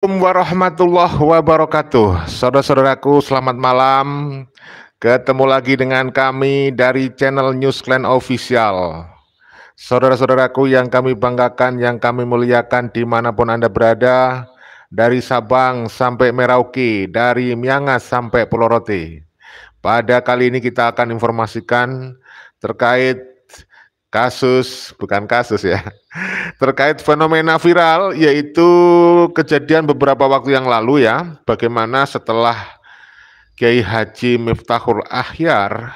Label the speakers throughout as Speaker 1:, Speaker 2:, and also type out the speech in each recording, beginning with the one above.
Speaker 1: Assalamualaikum warahmatullahi wabarakatuh. Saudara-saudaraku, selamat malam. Ketemu lagi dengan kami dari channel Newsclan Official. Saudara-saudaraku yang kami banggakan, yang kami muliakan dimanapun Anda berada, dari Sabang sampai Merauke, dari Miangas sampai Pulau Rote. Pada kali ini kita akan informasikan terkait bukan kasus ya, terkait fenomena viral, yaitu kejadian beberapa waktu yang lalu ya, bagaimana setelah Kiai Haji Miftahul Akhyar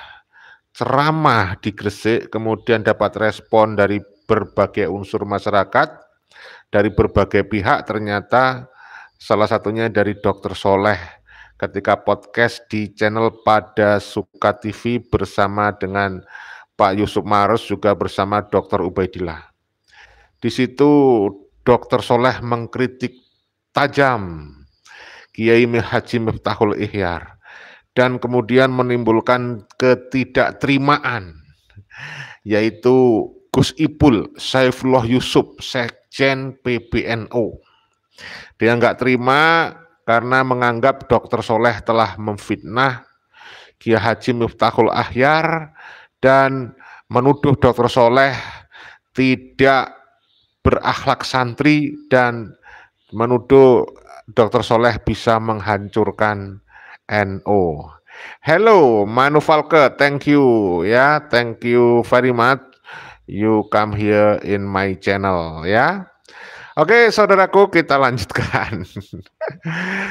Speaker 1: ceramah di Gresik, kemudian dapat respon dari berbagai unsur masyarakat, dari berbagai pihak, ternyata salah satunya dari Dr. Soleh ketika podcast di channel Pada Suka TV bersama dengan Pak Yusuf Maros, juga bersama Dr. Ubaidillah. Di situ Dr. Soleh mengkritik tajam Kiai Haji Miftahul Akhyar dan kemudian menimbulkan ketidakterimaan, yaitu Gus Ipul Saifullah Yusuf, Sekjen PBNU. Dia nggak terima karena menganggap Dr. Soleh telah memfitnah Kiai Haji Miftahul Akhyar dan menuduh Dr. Soleh tidak berakhlak santri dan menuduh Dr. Soleh bisa menghancurkan NU. Hello Manu Falke, thank you ya, thank you very much. You come here in my channel ya. Oke, saudaraku, kita lanjutkan.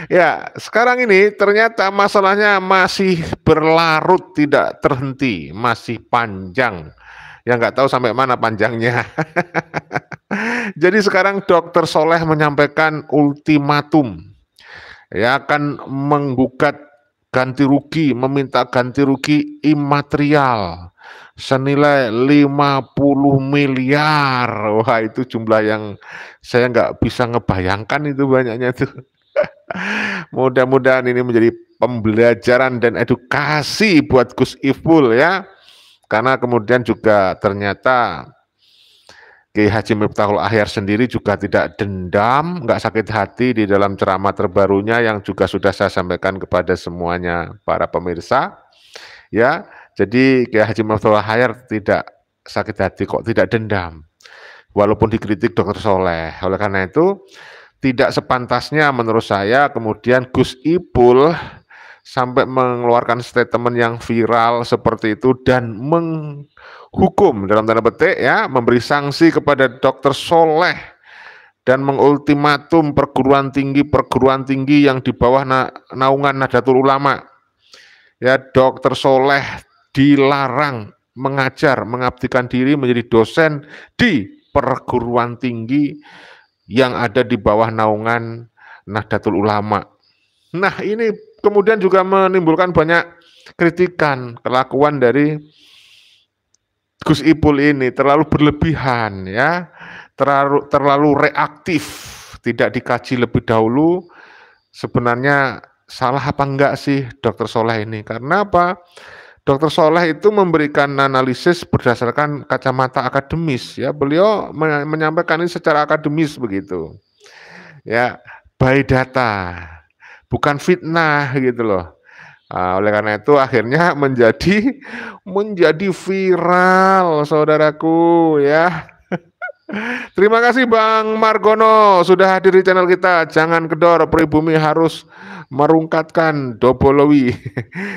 Speaker 1: Ya, sekarang ini ternyata masalahnya masih berlarut tidak terhenti, masih panjang. Ya nggak tahu sampai mana panjangnya. Jadi sekarang Dr. Soleh menyampaikan ultimatum, ya, akan menggugat ganti rugi, meminta ganti rugi imaterial senilai 50 miliar. Wah, itu jumlah yang saya nggak bisa ngebayangkan itu banyaknya itu. Mudah-mudahan ini menjadi pembelajaran dan edukasi buat Gus Ipul ya. Karena kemudian juga ternyata Kiai Haji Miftahul Akhyar sendiri juga tidak dendam, nggak sakit hati di dalam ceramah terbarunya yang juga sudah saya sampaikan kepada semuanya para pemirsa. Ya, jadi Kiai Haji Miftahul Akhyar tidak sakit hati kok, tidak dendam. Walaupun dikritik Dr. Soleh. Oleh karena itu, tidak sepantasnya menurut saya kemudian Gus Ipul sampai mengeluarkan statement yang viral seperti itu dan menghukum dalam tanda petik ya, memberi sanksi kepada Dr. Soleh dan mengultimatum perguruan tinggi yang di bawah naungan Nahdlatul Ulama. Ya, Dr. Soleh dilarang mengajar, mengabdikan diri menjadi dosen di perguruan tinggi yang ada di bawah naungan Nahdlatul Ulama. Nah, ini kemudian juga menimbulkan banyak kritikan kelakuan dari Gus Ipul ini terlalu berlebihan ya, terlalu reaktif, tidak dikaji lebih dahulu sebenarnya salah apa enggak sih Dr. Soleh ini. Karena apa? Dr. Soleh itu memberikan analisis berdasarkan kacamata akademis ya. Beliau menyampaikan ini secara akademis begitu. Ya, by data, bukan fitnah gitu loh. Oleh karena itu akhirnya menjadi viral, saudaraku ya. Terima kasih Bang Margono sudah hadir di channel kita. Jangan kedor, pribumi harus merungkatkan Dobolowi.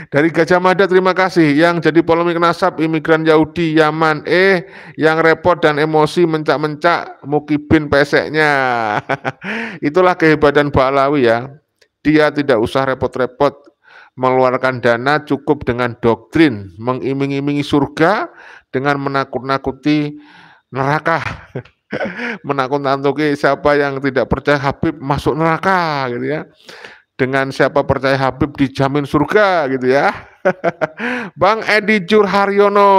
Speaker 1: Dari Gajah Mada terima kasih. Yang jadi polemik nasab imigran Yahudi Yaman, yang repot dan emosi mencak-mencak Mukibin peseknya. Itulah kehebatan Ba'alawi ya. Dia tidak usah repot-repot mengeluarkan dana, cukup dengan doktrin mengiming-imingi surga dengan menakut-nakuti neraka. Menakut-nakuti siapa yang tidak percaya Habib masuk neraka gitu ya. Dengan siapa percaya Habib dijamin surga gitu ya. Bang Edi Jurharyono,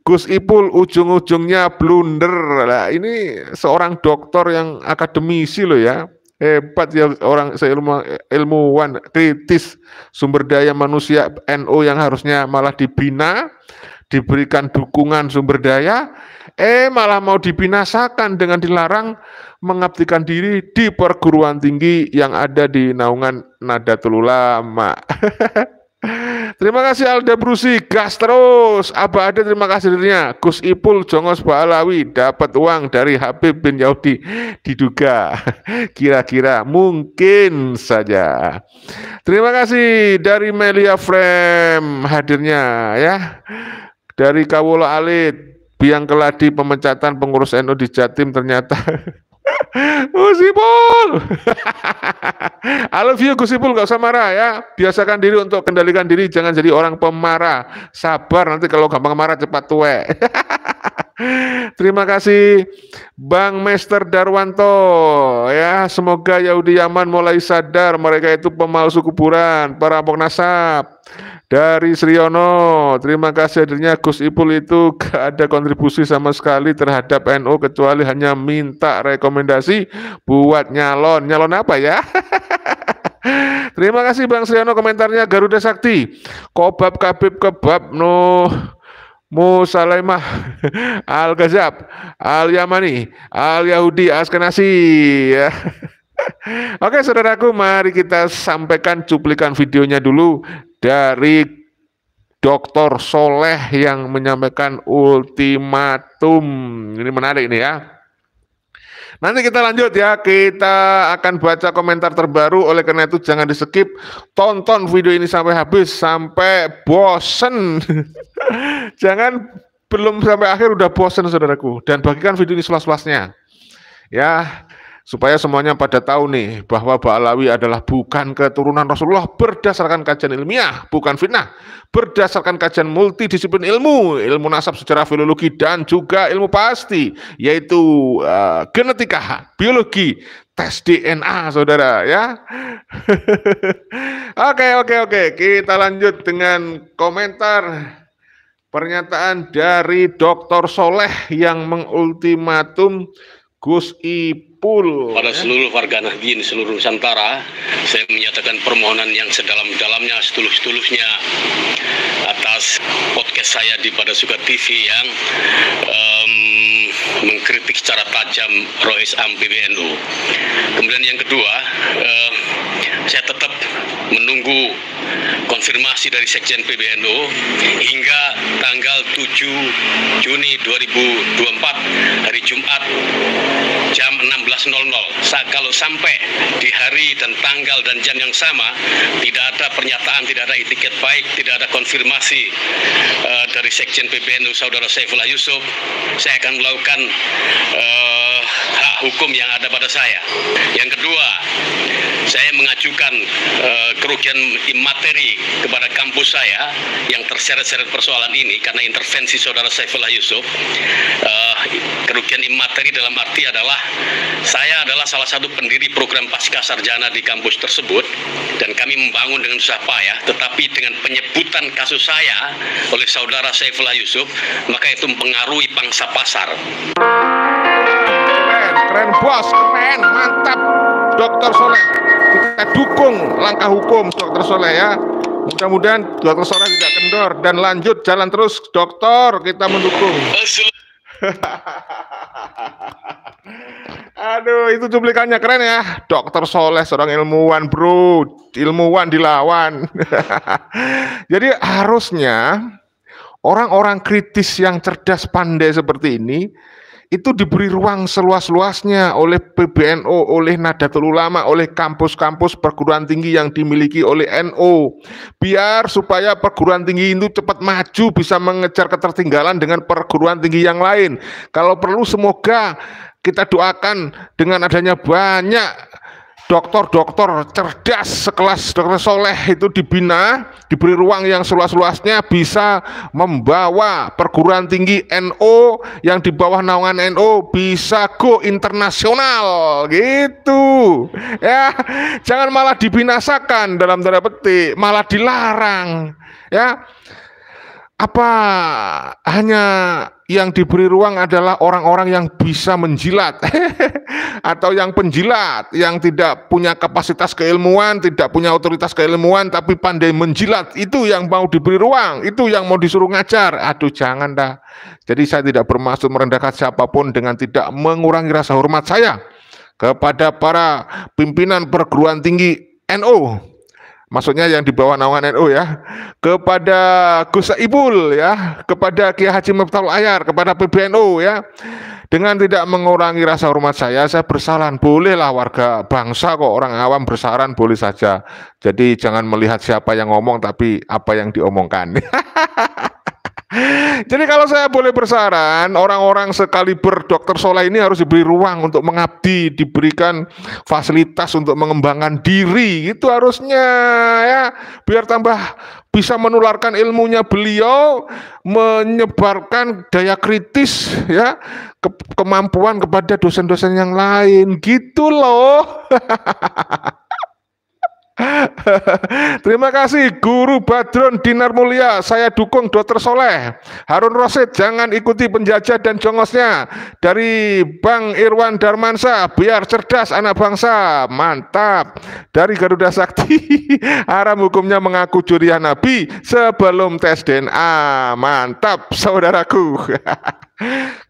Speaker 1: Gus Ipul ujung-ujungnya blunder. Nah, ini seorang doktor yang akademisi loh ya. Hebat ya orang ilmuwan kritis sumber daya manusia NU yang harusnya malah dibina, diberikan dukungan sumber daya, malah mau dibinasakan dengan dilarang mengabdikan diri di perguruan tinggi yang ada di naungan Nahdlatul Ulama. Terima kasih Alda Brusi, gas terus. Abah Ade terima kasih dirinya. Gus Ipul Jongos Ba'alawi dapat uang dari Habib bin Yahudi. Diduga, kira-kira, mungkin saja. Terima kasih dari Melia Frame hadirnya ya. Dari Kawula Alit, biang keladi pemecatan pengurus NU di Jatim ternyata Gus Ipul. I love you Gus Ipul, gak usah marah ya. Biasakan diri untuk kendalikan diri, jangan jadi orang pemarah. Sabar, nanti kalau gampang marah cepat tuwek. Terima kasih Bang Master Darwanto ya. Semoga Yahudi Yaman mulai sadar mereka itu pemalsu kuburan, perampok nasab. Dari Sriono, terima kasih hadirnya. Gus Ipul itu gak ada kontribusi sama sekali terhadap NU kecuali hanya minta rekomendasi buat nyalon. Nyalon apa ya? Terima kasih Bang Sriono komentarnya. Garuda Sakti, Kobab Kabib Kebab no Musalaimah Al-Ghazab Al-Yamani Al-Yahudi Askenasi ya. Oke saudaraku, mari kita sampaikan cuplikan videonya dulu dari Dr. Soleh yang menyampaikan ultimatum. Ini menarik nih ya. Nanti kita lanjut ya, kita akan baca komentar terbaru, oleh karena itu jangan di skip, tonton video ini sampai habis, sampai bosen. Jangan belum sampai akhir udah bosen saudaraku, dan bagikan video ini seluas-luasnya ya, supaya semuanya pada tahu nih bahwa Ba'alawi adalah bukan keturunan Rasulullah berdasarkan kajian ilmiah, bukan fitnah, berdasarkan kajian multidisiplin ilmu nasab, sejarah, filologi, dan juga ilmu pasti, yaitu genetika, biologi, tes DNA saudara ya. Oke, kita lanjut dengan komentar pernyataan dari Dr. Soleh yang mengultimatum Gus Ipul.
Speaker 2: Pada seluruh warga Nahdien seluruh Nusantara, saya menyatakan permohonan yang sedalam-dalamnya, setulus-tulusnya atas podcast saya di Pada Suka TV yang mengkritik secara tajam Rois Am PBNU. Kemudian yang kedua, saya tetap menunggu konfirmasi dari Sekjen PBNU hingga tanggal 7 Juni 2024 hari Jumat jam 16.00. Kalau sampai di hari dan tanggal dan jam yang sama tidak ada pernyataan, tidak ada itikat baik, tidak ada konfirmasi dari Sekjen PBNU Saudara Saifullah Yusuf, saya akan melakukan hak hukum yang ada pada saya. Yang kedua, saya mengajukan kerugian imateri kepada kampus saya yang terseret-seret persoalan ini karena intervensi Saudara Saifullah Yusuf. Kerugian imateri dalam arti adalah saya adalah salah satu pendiri program pasca sarjana di kampus tersebut dan kami membangun dengan susah payah, tetapi dengan penyebutan kasus saya oleh Saudara Saifullah Yusuf, maka itu mempengaruhi pangsa pasar.
Speaker 1: Keren bos, keren, mantap Dr. Soleh. Kita dukung langkah hukum Dr. Soleh ya. Mudah-mudahan Dr. Soleh tidak kendor dan lanjut jalan terus dokter, kita mendukung. Aduh, itu cuplikannya keren ya. Dr. Soleh seorang ilmuwan bro, ilmuwan dilawan. Jadi harusnya orang-orang kritis yang cerdas pandai seperti ini itu diberi ruang seluas-luasnya oleh PBNU, oleh Nahdlatul Ulama, oleh kampus-kampus perguruan tinggi yang dimiliki oleh NU, biar supaya perguruan tinggi itu cepat maju, bisa mengejar ketertinggalan dengan perguruan tinggi yang lain. Kalau perlu semoga kita doakan dengan adanya banyak dokter-dokter cerdas sekelas Dr. Soleh itu dibina, diberi ruang yang seluas-luasnya, bisa membawa perguruan tinggi NU yang di bawah naungan NU bisa go internasional gitu ya. Jangan malah dibinasakan dalam tanda petik, malah dilarang ya. Apa hanya yang diberi ruang adalah orang-orang yang bisa menjilat atau yang penjilat, yang tidak punya kapasitas keilmuan, tidak punya otoritas keilmuan tapi pandai menjilat, itu yang mau diberi ruang, itu yang mau disuruh ngajar. Aduh, jangan dah. Jadi saya tidak bermaksud merendahkan siapapun dengan tidak mengurangi rasa hormat saya kepada para pimpinan perguruan tinggi NU. Maksudnya yang di bawah naungan NU ya, kepada Gus Saibul ya, kepada Kiai Haji Miftahul Ayar, kepada PBNU ya. Dengan tidak mengurangi rasa hormat saya bersaran. Bolehlah warga bangsa kok, orang awam bersaran boleh saja. Jadi jangan melihat siapa yang ngomong tapi apa yang diomongkan. Jadi kalau saya boleh bersaran, orang-orang sekaliber Dr. Soleh ini harus diberi ruang untuk mengabdi, diberikan fasilitas untuk mengembangkan diri, itu harusnya ya, biar tambah bisa menularkan ilmunya beliau, menyebarkan daya kritis ya, kemampuan kepada dosen-dosen yang lain, gitu loh. Terima kasih Guru Badrun Dinar Mulia. Saya dukung Dr. Soleh. Harun Rosid, jangan ikuti penjajah dan jongosnya. Dari Bang Irwan Darmansa, biar cerdas anak bangsa. Mantap. Dari Garuda Sakti, haram hukumnya mengaku curian Nabi sebelum tes DNA. Mantap saudaraku.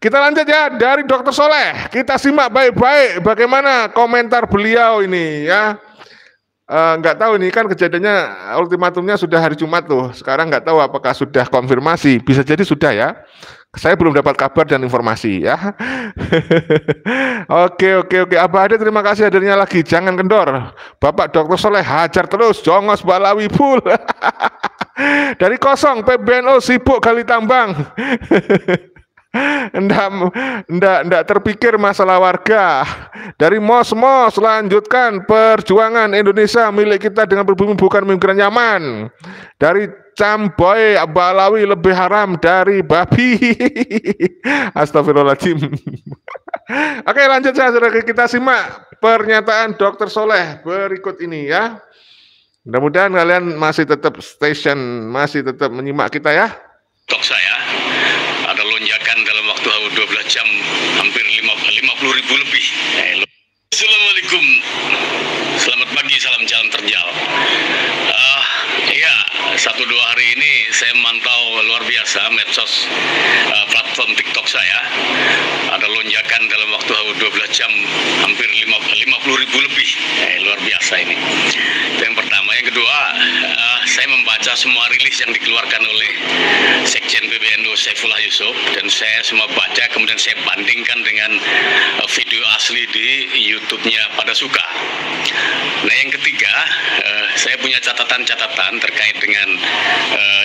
Speaker 1: Kita lanjut ya, dari Dr. Soleh. Kita simak baik-baik bagaimana komentar beliau ini ya. Nggak tahu nih, kan kejadiannya ultimatumnya sudah hari Jumat tuh. Sekarang nggak tahu apakah sudah konfirmasi. Bisa jadi sudah ya. Saya belum dapat kabar dan informasi ya. Oke. Abah Ade, terima kasih hadirnya lagi. Jangan kendor. Bapak Dr. Soleh hajar terus. Jongos Balawi full. Dari kosong PBNU sibuk gali tambang. Enggak terpikir masalah warga. Dari Mos, lanjutkan perjuangan Indonesia milik kita dengan berbumi bukan migran nyaman. Dari Camboy, Balawi lebih haram dari babi. Astagfirullahaladzim. Oke, lanjut saudara, kita simak pernyataan Dr. Soleh berikut ini ya. Mudah-mudahan kalian masih tetap masih tetap menyimak kita ya.
Speaker 2: Tok saya ada lonjakan dalam waktu 12 jam hampir 50.000 lebih. Assalamualaikum, selamat pagi, salam jalan terjal. Ya, 1-2 hari ini saya mantau luar biasa medsos, platform TikTok saya. Ada lonjakan dalam waktu 12 jam hampir 50.000 lebih. Luar biasa ini. Itu yang pertama. Yang kedua, saya membaca semua rilis yang dikeluarkan oleh Sekjen PBNU Saifullah Yusuf, dan saya semua baca, kemudian saya bandingkan dengan video asli di YouTube-nya Pada Suka. Nah, yang ketiga, saya punya catatan-catatan terkait dengan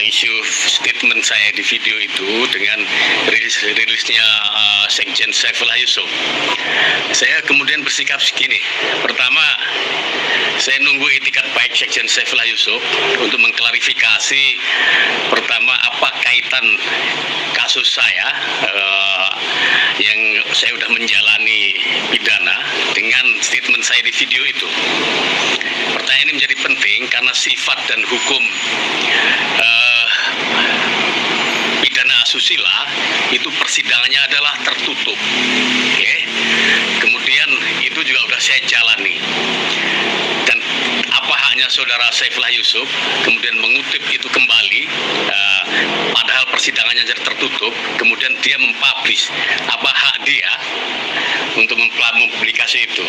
Speaker 2: isu statement saya di video itu dengan rilisnya Sekjen Saifullah Yusuf. Saya kemudian bersikap segini. Pertama, saya nunggu itikat baik Sekjen Saifullah Yusuf untuk mengklarifikasi pertama apa kaitan kasus saya yang saya sudah menjalani pidana dengan statement saya di video itu. Pertanyaan ini menjadi penting karena sifat dan hukum pidana asusila itu persidangannya adalah tertutup. Okay? Kemudian itu juga sudah saya jalani. Dan apa haknya saudara Saifullah Yusuf kemudian mengutip itu kembali, padahal persidangannya jadi tertutup, kemudian dia mempublish apa hak dia untuk mempublikasi itu.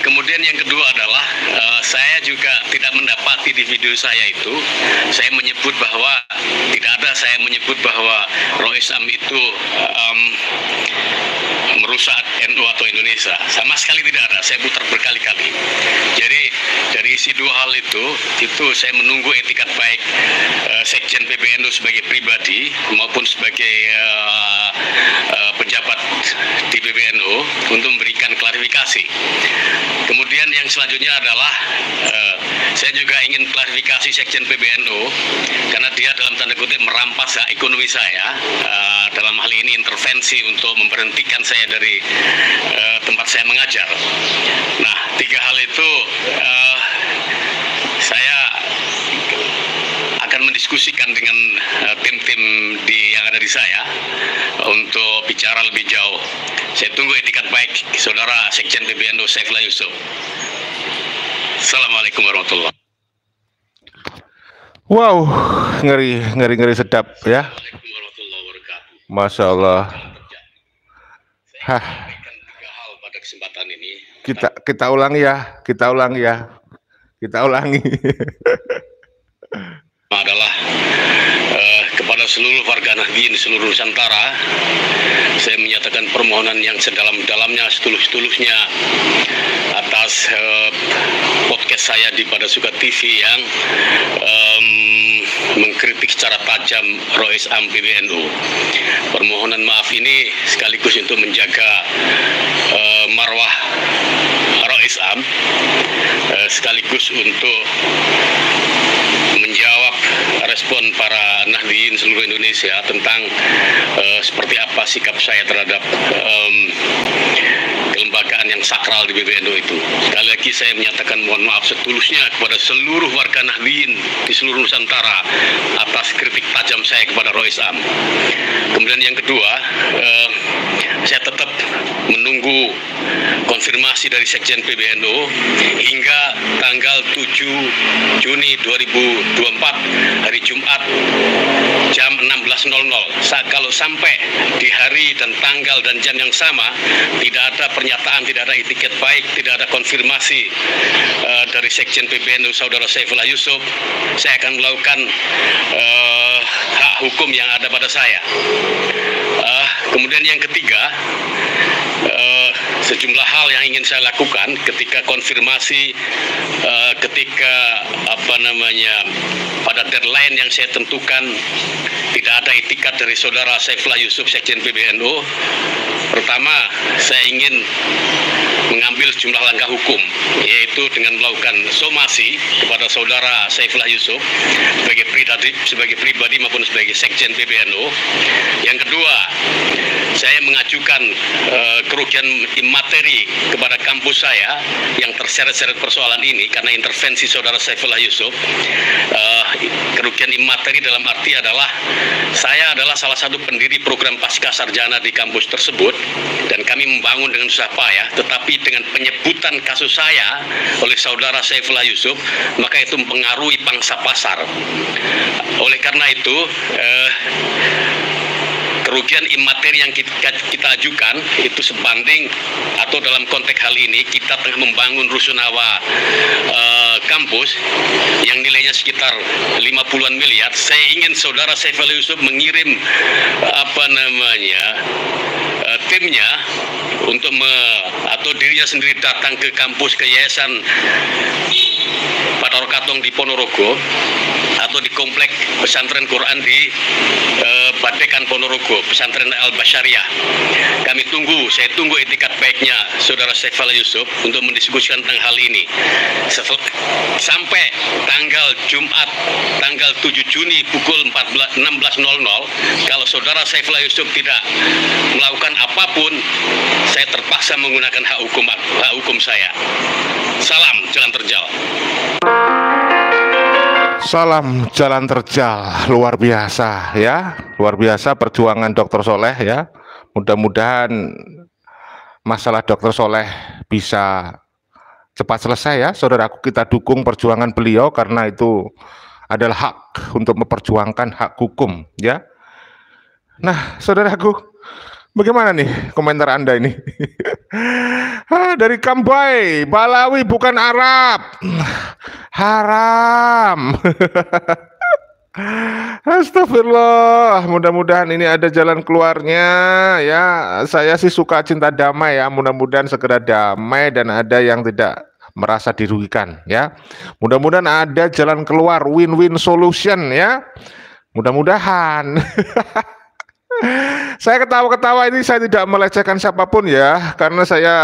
Speaker 2: Kemudian yang kedua adalah saya juga tidak mendapati di video saya itu saya menyebut bahwa tidak ada saya menyebut bahwa Rois Am itu merusak NU atau Indonesia. Sama sekali tidak ada. Saya putar berkali-kali. Jadi dari isi dua hal itu saya menunggu etikat baik Sekjen PBNU sebagai pribadi maupun sebagai pejabat di PBNU untuk memberikan klarifikasi. Kemudian yang selanjutnya adalah saya juga ingin klarifikasi Sekjen PBNU karena dia dalam tanda kutip merampas hak ekonomi saya, dalam hal ini intervensi untuk memberhentikan saya dari tempat saya mengajar. Nah, 3 hal itu saya akan mendiskusikan dengan tim Sekjen PBNU Saifullah Yusuf. Assalamualaikum warahmatullahi wabarakatuh.
Speaker 1: Wow, ngeri sedap ya.
Speaker 2: Assalamualaikum warahmatullahi wabarakatuh.
Speaker 1: Masya Allah.
Speaker 2: Saya sampaikan 3 hal pada kesempatan ini.
Speaker 1: Kita ulangi ya. Kita ulangi.
Speaker 2: Adalah kepada seluruh warga Nahdien seluruh Nusantara, saya menyatakan permohonan yang sedalam-dalamnya, setulus-tulusnya atas podcast saya di Pada Suka TV yang mengkritik secara tajam Rois Am PBNU. Permohonan maaf ini sekaligus untuk menjaga marwah Rois Am, sekaligus untuk menjawab respon para Nahdien seluruh Indonesia tentang seperti apa sikap saya terhadap kelembagaan yang sakral di PBNU itu. Sekali lagi saya menyatakan mohon maaf setulusnya kepada seluruh warga Nahdien di seluruh Nusantara atas kritik tajam saya kepada Rois Am. Kemudian yang kedua, saya tetap menunggu konfirmasi dari Sekjen PBNU hingga tanggal 7 Juni 2024 hari Jumat jam 16.00. Kalau sampai di hari dan tanggal dan jam yang sama tidak ada pernyataan, tidak ada etiket baik, tidak ada konfirmasi dari Sekjen PBNU Saudara Saifullah Yusuf, saya akan melakukan hak hukum yang ada pada saya. Kemudian yang ketiga, sejumlah hal yang ingin saya lakukan ketika konfirmasi, ketika pada deadline yang saya tentukan tidak ada itikat dari Saudara Saifullah Yusuf Sekjen PBNU. Pertama, saya ingin mengambil sejumlah langkah hukum, yaitu dengan melakukan somasi kepada Saudara Saifullah Yusuf sebagai pribadi maupun sebagai Sekjen PBNU. Yang kedua, saya mengajukan kerugian materi kepada kampus saya yang terseret-seret persoalan ini karena intervensi Saudara Saifullah Yusuf. Kerugian materi dalam arti adalah saya adalah salah satu pendiri program pasca sarjana di kampus tersebut dan kami membangun dengan susah payah, tetapi dengan penyebutan kasus saya oleh Saudara Saifullah Yusuf, maka itu mempengaruhi pangsa pasar. Oleh karena itu, kerugian imateri yang kita ajukan itu sebanding, atau dalam konteks hal ini kita tengah membangun rusunawa kampus yang nilainya sekitar 50-an miliar. Saya ingin Saudara Saifullah Yusuf mengirim timnya untuk atau dirinya sendiri datang ke kampus, ke Yayasan Pador Katong di Ponorogo atau di komplek pesantren Quran di Badekan Ponorogo, pesantren Al-Basyariah. Saya tunggu etikat baiknya Saudara Saifullah Yusuf untuk mendiskusikan tentang hal ini. Sampai tanggal Jumat tanggal 7 Juni pukul 16.00, kalau Saudara Saifullah Yusuf tidak melakukan apapun, saya terpaksa menggunakan hak hukum saya. Salam jalan terjal.
Speaker 1: Salam jalan terjal, luar biasa ya, luar biasa perjuangan Dr. Soleh ya. Mudah-mudahan masalah Dr. Soleh bisa cepat selesai ya, saudaraku. Kita dukung perjuangan beliau karena itu adalah hak untuk memperjuangkan hak hukum ya. Nah, saudaraku, bagaimana nih komentar Anda ini? Dari Kambai, Balawi bukan Arab. Haram. Astagfirullah, mudah-mudahan ini ada jalan keluarnya ya. Saya sih suka cinta damai ya, mudah-mudahan segera damai dan ada yang tidak merasa dirugikan ya. Mudah-mudahan ada jalan keluar, win-win solution ya. Mudah-mudahan. Saya ketawa-ketawa ini, saya tidak melecehkan siapapun ya, karena saya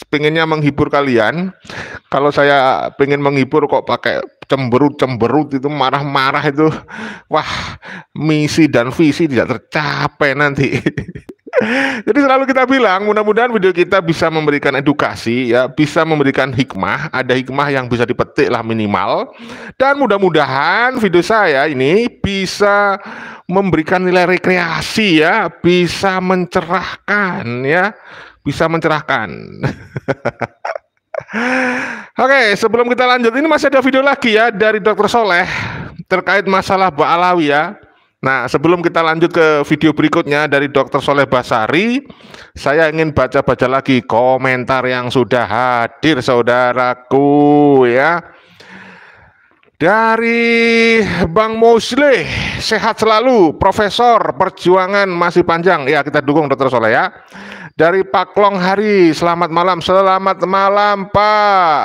Speaker 1: pengennya menghibur kalian. Kalau saya pengen menghibur kok pakai cemberut itu, marah-marah itu, wah, misi dan visi tidak tercapai nanti. Jadi selalu kita bilang, mudah-mudahan video kita bisa memberikan edukasi ya, bisa memberikan hikmah, ada hikmah yang bisa dipetik lah minimal. Dan mudah-mudahan video saya ini bisa memberikan nilai rekreasi ya, bisa mencerahkan ya, bisa mencerahkan. Oke, sebelum kita lanjut, ini masih ada video lagi ya dari Dr. Soleh terkait masalah Mbak Alawi ya. Nah, sebelum kita lanjut ke video berikutnya dari Dr. Soleh Basari, saya ingin baca-baca lagi komentar yang sudah hadir saudaraku ya. Dari Bang Mosleh, sehat selalu, Profesor, perjuangan masih panjang. Ya, kita dukung Dr. Soleh ya. Dari Pak Long Hari, selamat malam Pak.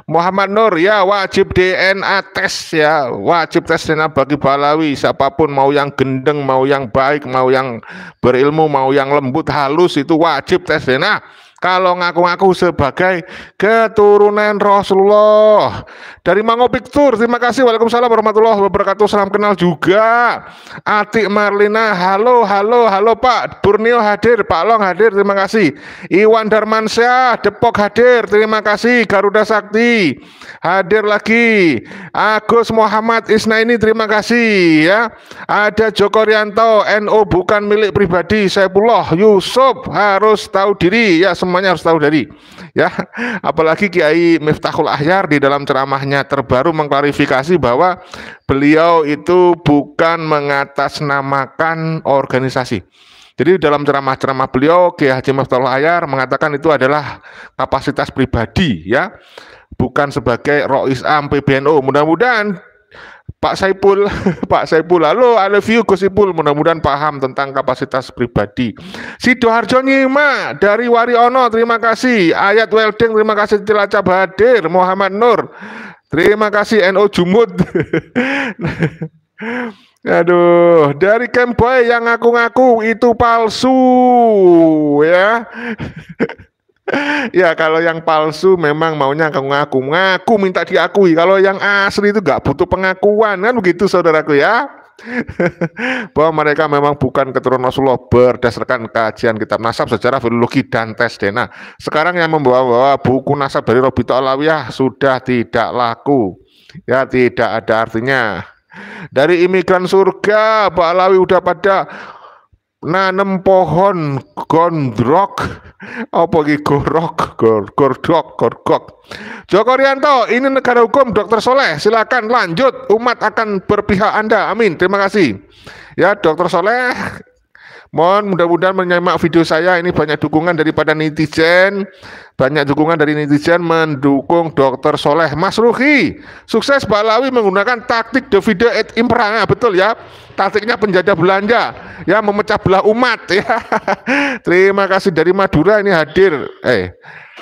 Speaker 1: Muhammad Nur, ya wajib DNA tes ya, wajib tes DNA bagi Balawi, siapapun, mau yang gendeng, mau yang baik, mau yang berilmu, mau yang lembut halus, itu wajib tes DNA. Kalau ngaku-ngaku sebagai keturunan Rasulullah. Dari Mango Picture, terima kasih. Waalaikumsalam warahmatullahi wabarakatuh. Salam kenal juga. Atik Marlina, halo Pak. Burnio hadir, Pak Long hadir, terima kasih. Iwan Darmansyah, Depok hadir, terima kasih. Garuda Sakti hadir lagi. Agus Muhammad Isnaini, terima kasih ya. Ada Joko Rianto, NU bukan milik pribadi. Saifullah Yusuf harus tahu diri ya, semuanya harus tahu diri ya. Apalagi Kiai Miftahul Ahyar di dalam ceramahnya terbaru mengklarifikasi bahwa beliau itu bukan mengatasnamakan organisasi. Jadi dalam ceramah-ceramah beliau, Kiai Haji Miftahul Ahyar mengatakan itu adalah kapasitas pribadi ya, bukan sebagai Rois Am PBNU. Mudah-mudahan Pak Saipul, halo, I love you Gus Ipul, mudah-mudahan paham tentang kapasitas pribadi. Sidoarjo Nyima dari Wariono, terima kasih. Ayat Welding, terima kasih. Cilacap hadir. Muhammad Nur, terima kasih. NU Jumud. Aduh, dari Kemboy yang ngaku-ngaku itu palsu ya. Ya, kalau yang palsu memang maunya ngaku minta diakui. Kalau yang asli itu gak butuh pengakuan, kan begitu saudaraku ya. Bahwa mereka memang bukan keturunan Rasulullah berdasarkan kajian kitab nasab secara filologi dan tes DNA. Sekarang yang membawa buku nasab dari Robito Alawiyah sudah tidak laku. Ya, tidak ada artinya. Dari Imigran Surga, Pak Alawi udah pada nanem pohon gondrok, apa iki gorok, gorgok. Joko Rianto, ini negara hukum Dr. Soleh, silakan lanjut, umat akan berpihak Anda, amin, terima kasih. Ya Dr. Soleh, mohon mudah-mudahan menyimak video saya ini, banyak dukungan daripada netizen, banyak dukungan dari netizen mendukung Dr. Soleh. Mas Ruhi, sukses Pak Alawi menggunakan taktik divide et impera, betul ya, taktiknya penjajah belanja, ya memecah belah umat ya. Terima kasih. Dari Madura ini hadir,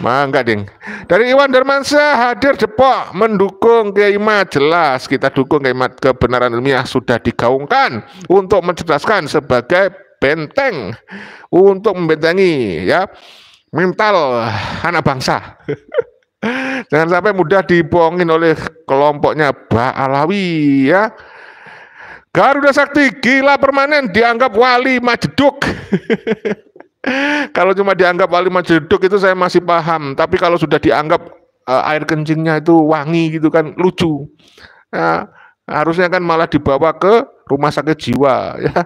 Speaker 1: enggak ding. Dari Iwan Darmansyah hadir Depok mendukung Kiai Mat, jelas kita dukung Kiai Mat, kebenaran ilmiah sudah digaungkan untuk mencerdaskan sebagai benteng untuk membentengi ya mental anak bangsa. Jangan sampai mudah dibohongin oleh kelompoknya Mbak Alawi ya. Garuda Sakti, gila permanen dianggap wali Majeduk. Kalau cuma dianggap wali Majeduk itu saya masih paham, tapi kalau sudah dianggap air kencingnya itu wangi gitu kan lucu. Nah, harusnya kan malah dibawa ke rumah sakit jiwa ya.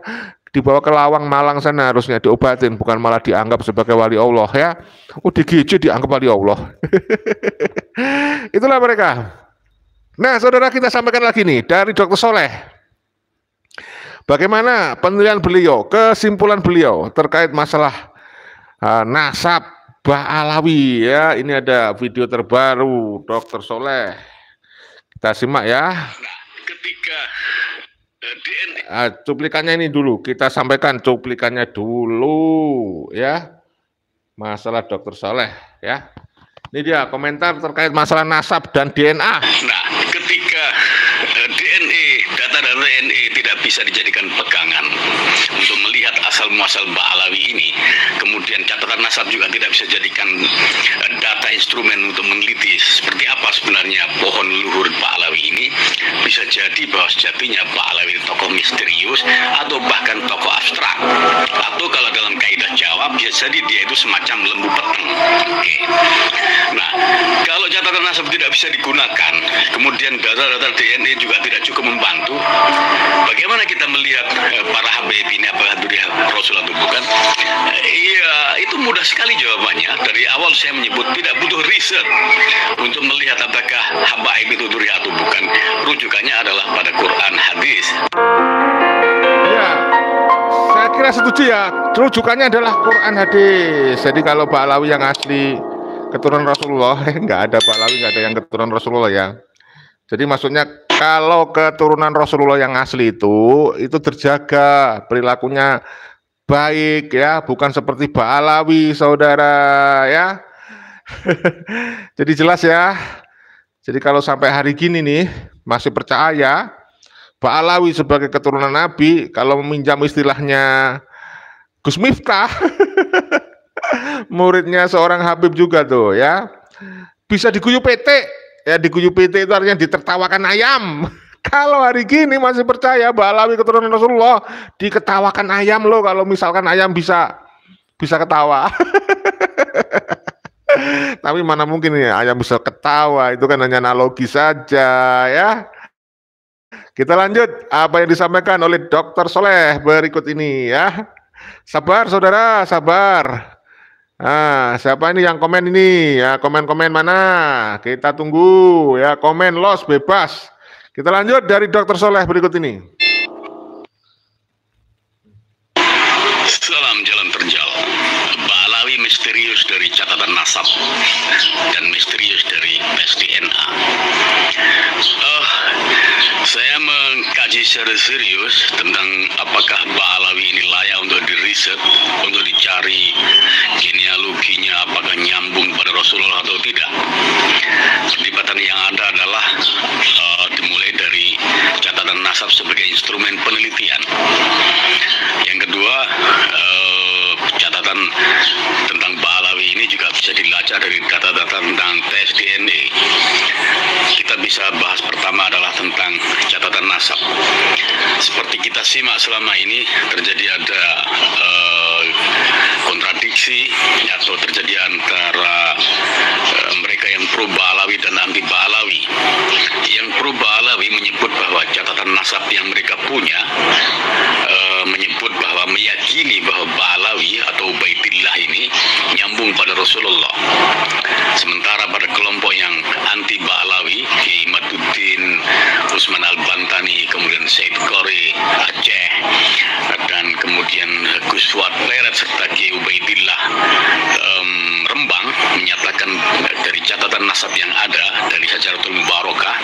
Speaker 1: Dibawa ke Lawang Malang sana harusnya diobatin, bukan malah dianggap sebagai wali Allah ya. Oh, DGJ dianggap wali Allah. Itulah mereka. Nah, saudara, kita sampaikan lagi nih dari Dr. Soleh. Bagaimana penilaian beliau, kesimpulan beliau terkait masalah nasab Mbah Alawi ya. Ini ada video terbaru Dr. Soleh. Kita simak ya.
Speaker 2: Ketika
Speaker 1: cuplikannya ini dulu, kita sampaikan cuplikannya dulu ya. Masalah Dr. Soleh ya. Ini dia komentar terkait masalah nasab dan DNA.
Speaker 2: Nah, ketika data DNA tidak bisa dijadikan pegangan untuk melihat asal muasal Mbak Alawi ini, kemudian catatan nasab juga tidak bisa jadikan data instrumen untuk meneliti seperti apa sebenarnya pohon leluhur Pak Alawi ini, bisa jadi bahwa sejatinya Pak Alawi tokoh misterius atau bahkan tokoh abstrak, atau kalau dalam kaidah Jawa maaf, jadi dia itu semacam lembu peteng. Oke. Nah, kalau catatan nasab tidak bisa digunakan, kemudian data-data DNA juga tidak cukup membantu, bagaimana kita melihat para habaib ini apakah dzurriyyah Rasul atau bukan? Iya, itu mudah sekali jawabannya. Dari awal saya menyebut tidak butuh riset untuk melihat apakah habaib itu dzurriyyah atau bukan. Rujukannya adalah pada Quran, hadis.
Speaker 1: Ya, saya kira setuju ya. Rujukannya adalah Quran, hadis. Jadi kalau Ba'alawi yang asli keturunan Rasulullah, nggak ada Ba'alawi, nggak ada yang keturunan Rasulullah ya. Jadi maksudnya kalau keturunan Rasulullah yang asli itu terjaga, perilakunya baik ya, bukan seperti Ba'alawi saudara ya. Jadi jelas ya. Jadi kalau sampai hari gini nih masih percaya Ba'alawi sebagai keturunan Nabi, kalau meminjam istilahnya Gus Miftah, muridnya seorang Habib juga tuh ya, bisa diguyu PT. Ya, diguyu PT itu artinya ditertawakan ayam. Kalau hari gini masih percaya Ba'alawi keturunan Rasulullah, diketawakan ayam loh kalau misalkan ayam bisa ketawa. Tapi mana mungkin ya ayam bisa ketawa, itu kan hanya analogi saja ya. Kita lanjut apa yang disampaikan oleh Dr. Soleh berikut ini ya. Sabar saudara, sabar. Nah, siapa ini yang komen ini? Ya, komen-komen mana? Kita tunggu ya, komen los bebas. Kita lanjut dari Dr. Soleh berikut ini.
Speaker 2: Salam jalan terjal. Ba'alawi misterius dari catatan nasab dan misterius dari tes DNA. Saya mengkaji secara serius tentang apakah Ba'alawi ini layak untuk diriset, untuk dicari genealoginya, apakah nyambung pada Rasulullah atau tidak. Perdebatan yang ada adalah dimulai dari catatan nasab sebagai instrumen penelitian. Yang kedua, catatan tentang Ba'alawi ini juga bisa dilacak dari data-data tentang tes DNA. Kita bisa bahas pertama adalah tentang catatan nasab. Seperti kita simak selama ini, terjadi ada kontradiksi atau terjadi antara mereka yang pro Ba'alawi dan anti Ba'alawi. Yang pro Ba'alawi menyebut bahwa catatan nasab yang mereka punya menyebut bahwa meyakini bahwa Ba'alawi atau Ubaidillah ini nyambung pada Rasulullah. Sementara pada kelompok yang anti Ba'alawi, Kiai Maduddin, Usman Al-Bantani, kemudian Said Qori Aceh, dan kemudian Gus Fuad Pleret serta Kiai Ubaidillah Rembang menyatakan dari catatan nasab yang ada dari Syajaratul Mubarakah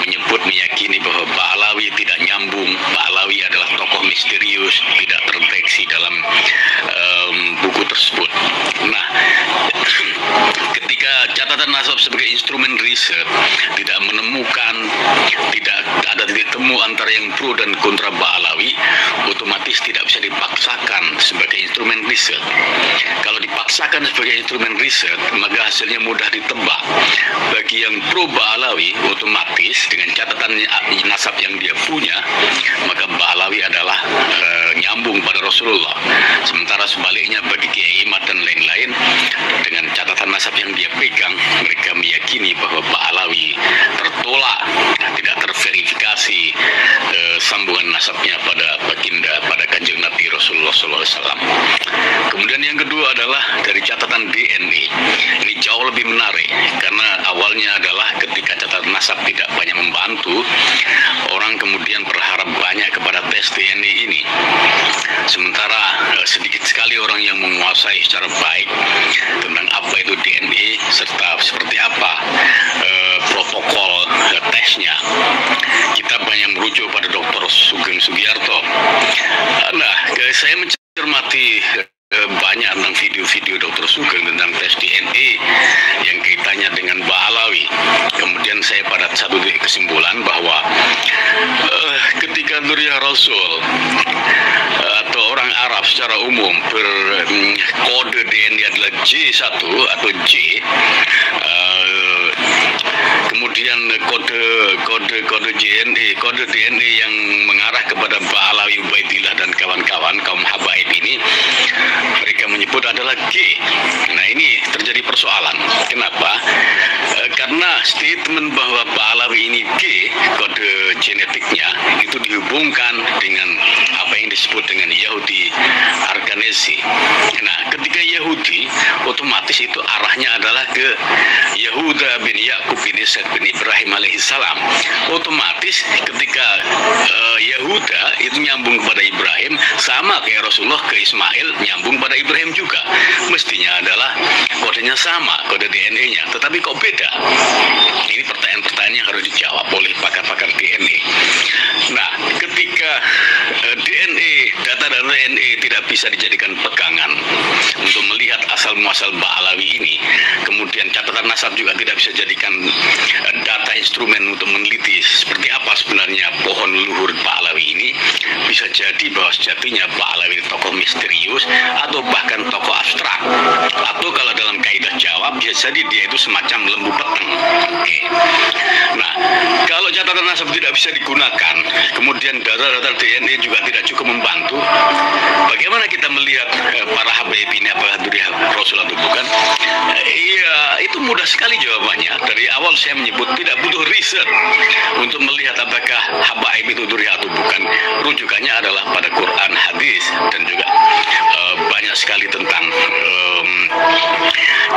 Speaker 2: menyebut meyakini bahwa Ba'alawi tidak nyambung. Ba'alawi adalah tokoh misterius, tidak terdeteksi dalam buku tersebut. Nah, ketika catatan nasab sebagai instrumen riset tidak menemukan, tidak ada titik temu antara yang pro dan kontra Ba'alawi, otomatis tidak bisa dipaksakan sebagai instrumen riset. Kalau dipaksakan sebagai instrumen riset, maka hasilnya mudah ditebak. Bagi yang pro Ba'alawi, otomatis dengan catatan nasab yang dia punya, maka Ba'alawi adalah nyambung pada Rasulullah. Sementara sebaliknya bagi Kiai Imad dan lain-lain, dengan catatan nasab yang dia pegang, mereka meyakini bahwa Ba'alawi tertolak, tidak terverifikasi sambungan nasabnya pada baginda, pada kanjeng Nabi Rasulullah SAW. Kemudian yang kedua adalah dari catatan DNA. Ini jauh lebih menarik karena awalnya adalah ketika catatan nasab tidak banyak membantu, orang kemudian berharap banyak kepada tes DNA ini. Sementara sedikit sekali orang yang menguasai secara baik tentang apa itu DNA serta seperti apa protokol tesnya. Kita banyak merujuk pada Dr. Sugeng Sugiarto. Nah, saya mencermati banyak tentang video-video Dr. Sugeng tentang tes DNA yang kaitannya dengan Ba'alawi. Kemudian saya pada satu titik kesimpulan bahwa ketika dzurriyyah Rasul atau orang Arab secara umum berkode DNA adalah J1 atau J, kemudian kode DNA yang mengarah kepada Ba'alawi, Ubaidillah dan kawan-kawan kaum habaib ini, mereka disebut adalah G. Nah, ini terjadi persoalan. Kenapa? Karena statement bahwa Pak Alawi ini G, kode genetiknya itu dihubungkan dengan apa yang disebut dengan Yahudi Arganesi. Nah, ketika Yahudi, otomatis itu arahnya adalah ke Yahuda bin Yakub bin Ishak bin Ibrahim alaihissalam. Otomatis ketika Yahuda itu nyambung kepada Ibrahim, sama kayak Rasulullah ke Ismail nyambung pada Ibrahim juga. Mestinya adalah kodenya sama, kode DNA-nya. Tetapi kok beda? Ini pertanyaan-pertanyaan yang harus dijawab oleh pakar-pakar DNA. Nah, ketika data DNA tidak bisa dijadikan pegangan untuk melihat asal muasal Pak Alawi ini, kemudian catatan nasab juga tidak bisa jadikan data instrumen untuk meneliti seperti apa sebenarnya pohon leluhur Pak Alawi ini, bisa jadi bahwa sejatinya Pak Alawi tokoh misterius atau bahkan tokoh abstrak, atau kalau dalam kaidah Jawa bisa jadi dia itu semacam lembu peteng. Oke. Nah, kalau catatan nasab tidak bisa digunakan, kemudian data-data DNA juga tidak cukup membantu, bagaimana kita melihat para habaib ini apakah dzurriyyah Rasul atau bukan? Iya, itu mudah sekali jawabannya. Dari awal saya menyebut tidak butuh riset untuk melihat apakah habaib itu dzurriyyah atau bukan. Rujukannya adalah pada Quran, hadis, dan juga banyak sekali tentang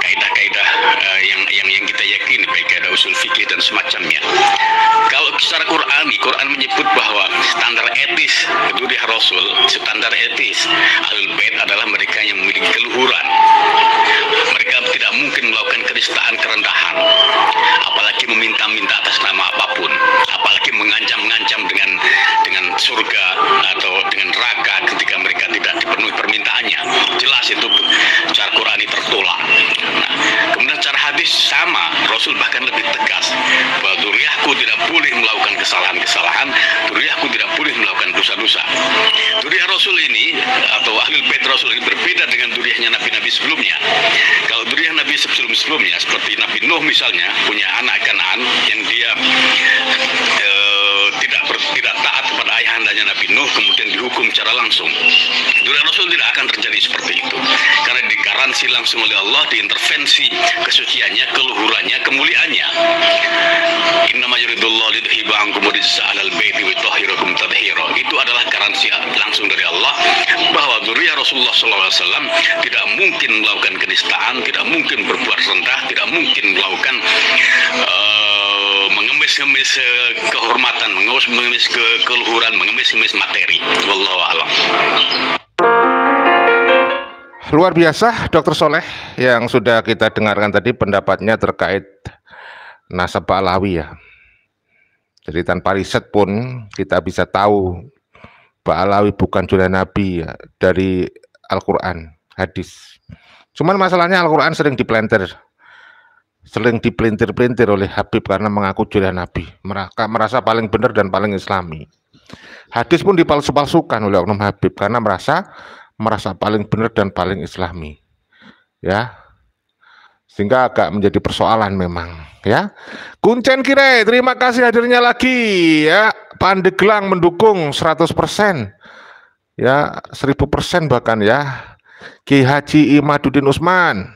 Speaker 2: kaidah-kaidah yang kita yakini, baik kaidah usul fikih dan semacamnya. Kalau secara Quran menyebut bahwa standar etis dzurriyyah Rasul, standar etis Ahlul Bait adalah mereka yang memiliki keluhuran. Mereka tidak mungkin melakukan kenistaan, kerendahan, apalagi meminta-minta atas nama apapun, apalagi mengancam-ngancam dengan surga atau dengan neraka ketika mereka tidak dipenuhi permintaannya. Jelas itu cara Qurani tertolak. Nah, kemudian cara hadis sama, Rasul bahkan lebih tegas bahwa dzurriyyahku tidak boleh melakukan kesalahan-kesalahan, dzurriyyahku tidak boleh melakukan dosa-dosa. Dzurriyyah Rasul ini atau Ahlul Bait Rasul ini berbeda dengan dzurriyyahnya nabi-nabi sebelumnya. Kalau dzurriyyah nabi sebelumnya seperti Nabi Nuh misalnya, punya anak Kanaan yang dia tidak taat kepada ayahandanya Nabi Nuh, kemudian dihukum secara langsung. Dzurriyyah Rasul tidak akan terjadi seperti itu, karena digaransi langsung oleh Allah, diintervensi kesuciannya, keluhurannya, kemuliaannya. Innama yuridullahu liyudhhiba ankum rijsa ahlal baiti wa yutahhirakum tathhira. Itu adalah garansi langsung dari Allah bahwa dzurriyyah Rasulullah SAW tidak mungkin melakukan kenistaan, tidak mungkin berbuat rendah, tidak mungkin melakukan mengemis-ngemis kehormatan, mengemis keluhuran, mengemis-ngemis materi. Wallahu a'lam.
Speaker 1: Luar biasa Dr. Soleh yang sudah kita dengarkan tadi pendapatnya terkait nasab Pak Alawi ya. Jadi tanpa riset pun kita bisa tahu Pak Alawi bukan dzurriyyah Nabi ya, dari Al-Quran, hadis. Cuman masalahnya Al-Quran sering dipelintir-pelintir oleh Habib karena mengaku dzurriyyah Nabi. Mereka merasa paling benar dan paling Islami. Hadis pun dipalsu-palsukan oleh oknum Habib karena merasa paling benar dan paling Islami. Ya. Sehingga agak menjadi persoalan memang, ya. Kuncen Kire, terima kasih hadirnya lagi, ya. Pandeglang mendukung 100%, ya, 1000% bahkan, ya. Ki Haji Imaduddin Usman,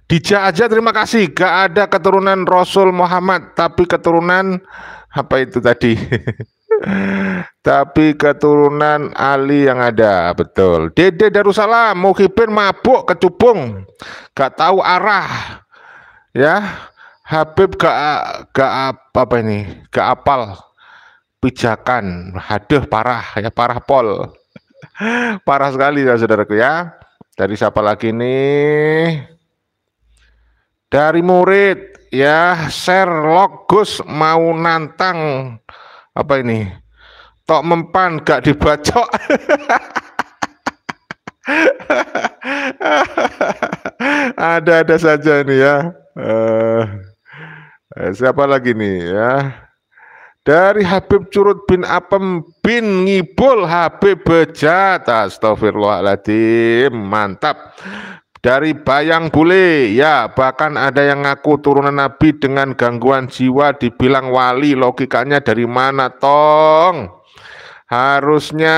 Speaker 1: Dija aja terima kasih, gak ada keturunan Rasul Muhammad, tapi keturunan apa itu tadi? Tapi keturunan Ali yang ada, betul. Dede Darussalam, Muhibin mabuk kecubung, gak tahu arah, ya. Habib gak apa ini, gak apal pijakan, haduh parah, ya parah pol, parah sekali ya saudaraku ya. Dari siapa lagi nih? Dari murid, ya, Sherlock Gus mau nantang apa ini? Tok mempan gak dibacok. Ada saja nih ya. Siapa lagi nih ya? Dari Habib Curut bin Apem bin Ngibul Habib Bejat. Astagfirullahaladzim, mantap. Dari Bayang Bule, ya, bahkan ada yang ngaku turunan Nabi dengan gangguan jiwa dibilang wali. Logikanya dari mana tong? Harusnya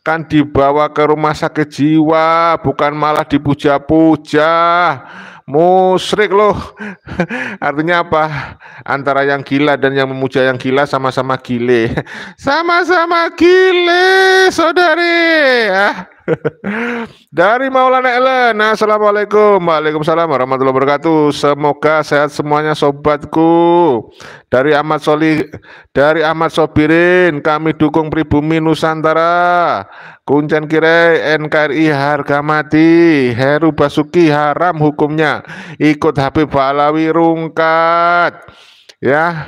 Speaker 1: kan dibawa ke rumah sakit jiwa, bukan malah dipuja-puja. Musyrik loh. Artinya apa? Antara yang gila dan yang memuja yang gila sama-sama gile. Sama-sama gile, saudari. Ya. Dari Maulana Ellen, assalamualaikum, waalaikumsalam warahmatullahi wabarakatuh. Semoga sehat semuanya sobatku. Dari Ahmad Sobirin, kami dukung pribumi Nusantara. Kuncen Kire, NKRI harga mati. Heru Basuki haram hukumnya. Ikut Habib Ba'alawi rungkat. Ya.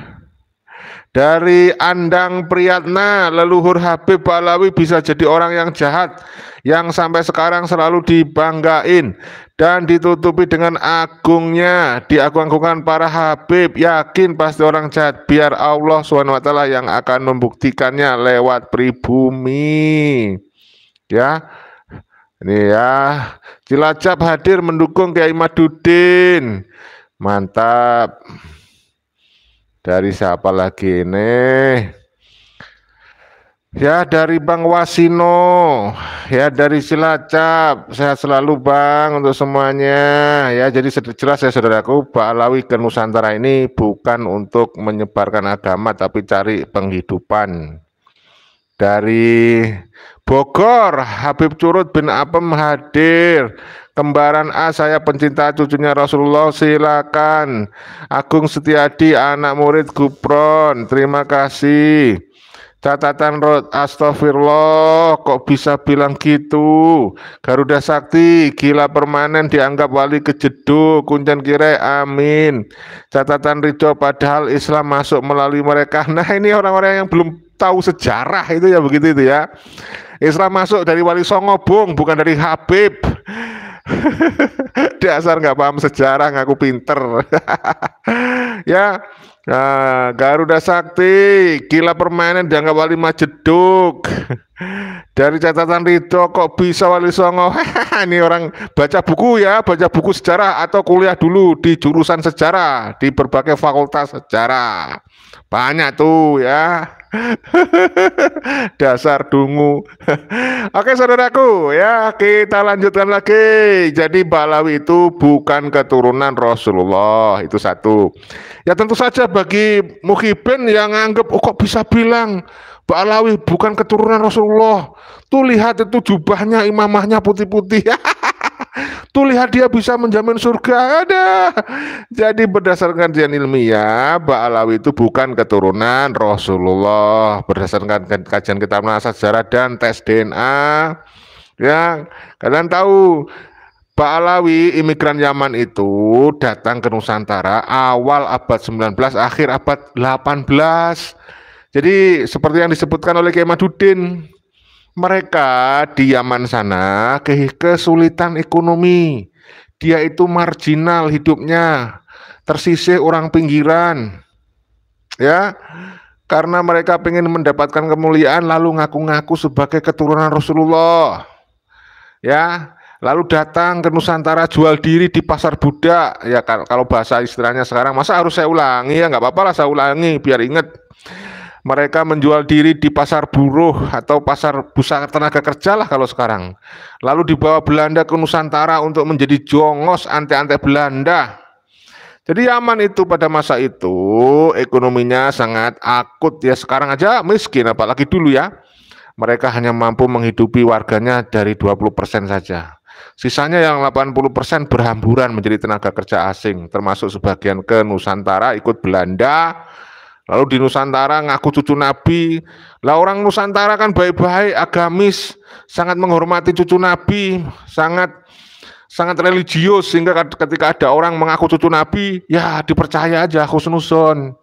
Speaker 1: Dari Andang Priyatna, leluhur Habib Ba'alawi bisa jadi orang yang jahat, yang sampai sekarang selalu dibanggain dan ditutupi dengan agungnya, diagung-agungkan para Habib. Yakin pasti orang jahat, biar Allah SWT yang akan membuktikannya lewat pribumi. Ya, ini ya, Cilacap hadir mendukung Kiai Madudin. Mantap. Dari siapa lagi ini? Ya, dari Bang Wasino. Ya, dari Cilacap. Sehat selalu Bang untuk semuanya. Ya, jadi jelas ya saudaraku, Ba'alawi ke Nusantara ini bukan untuk menyebarkan agama tapi cari penghidupan. Dari Bogor, Habib Curut bin Apem hadir. Kembaran A, saya pencinta cucunya Rasulullah, silakan. Agung Setiadi, anak murid Gupron, terima kasih. Catatan Rod, astagfirullah, kok bisa bilang gitu? Garuda Sakti, gila permanen dianggap wali kejeduk. Kuncen Kire, amin. Catatan Ridho, padahal Islam masuk melalui mereka. Nah, ini orang-orang yang belum tahu sejarah itu ya, begitu itu ya. Islam masuk dari Wali Songo, Bung, bukan dari Habib. Dasar nggak paham sejarah, ngaku pinter. Ya, nah, Garuda Sakti, gila permanen dianggap wali majeduk. Dari catatan Ridho, kok bisa Wali Songo? Ini orang baca buku ya, baca buku sejarah atau kuliah dulu di jurusan sejarah di berbagai fakultas sejarah. Banyak tuh ya. Dasar dungu. Oke saudaraku, ya kita lanjutkan lagi. Jadi Ba'alawi itu bukan keturunan Rasulullah, itu satu. Ya tentu saja bagi Muhibin yang anggap, oh kok bisa bilang Ba'alawi bukan keturunan Rasulullah. Tuh lihat itu jubahnya, imamahnya putih-putih. Tuh lihat dia bisa menjamin surga. Ada. Jadi berdasarkan kajian ilmiah, Ba'alawi itu bukan keturunan Rasulullah. Berdasarkan kajian kitab Nasat Sejarah dan tes DNA. Ya, kalian tahu Ba'alawi imigran Yaman itu datang ke Nusantara awal abad 19, akhir abad 18. Jadi seperti yang disebutkan oleh Kiai Madudin, mereka di Yaman sana kesulitan ekonomi. Dia itu marginal hidupnya, tersisih orang pinggiran. Ya, karena mereka ingin mendapatkan kemuliaan lalu ngaku-ngaku sebagai keturunan Rasulullah. Ya, lalu datang ke Nusantara jual diri di pasar budak. Ya, kalau bahasa istilahnya sekarang, masa harus saya ulangi? Ya nggak apa-apa lah saya ulangi biar ingat. Mereka menjual diri di pasar buruh atau pasar pusat tenaga kerja lah kalau sekarang. Lalu dibawa Belanda ke Nusantara untuk menjadi jongos ante-ante Belanda. Jadi Yaman itu pada masa itu ekonominya sangat akut ya, sekarang aja miskin apalagi dulu ya. Mereka hanya mampu menghidupi warganya dari 20% saja. Sisanya yang 80% berhamburan menjadi tenaga kerja asing, termasuk sebagian ke Nusantara ikut Belanda. Lalu di Nusantara ngaku cucu Nabi. Lah orang Nusantara kan baik-baik, agamis, sangat menghormati cucu Nabi, sangat religius, sehingga ketika ada orang mengaku cucu Nabi, ya dipercaya aja, husnuzon.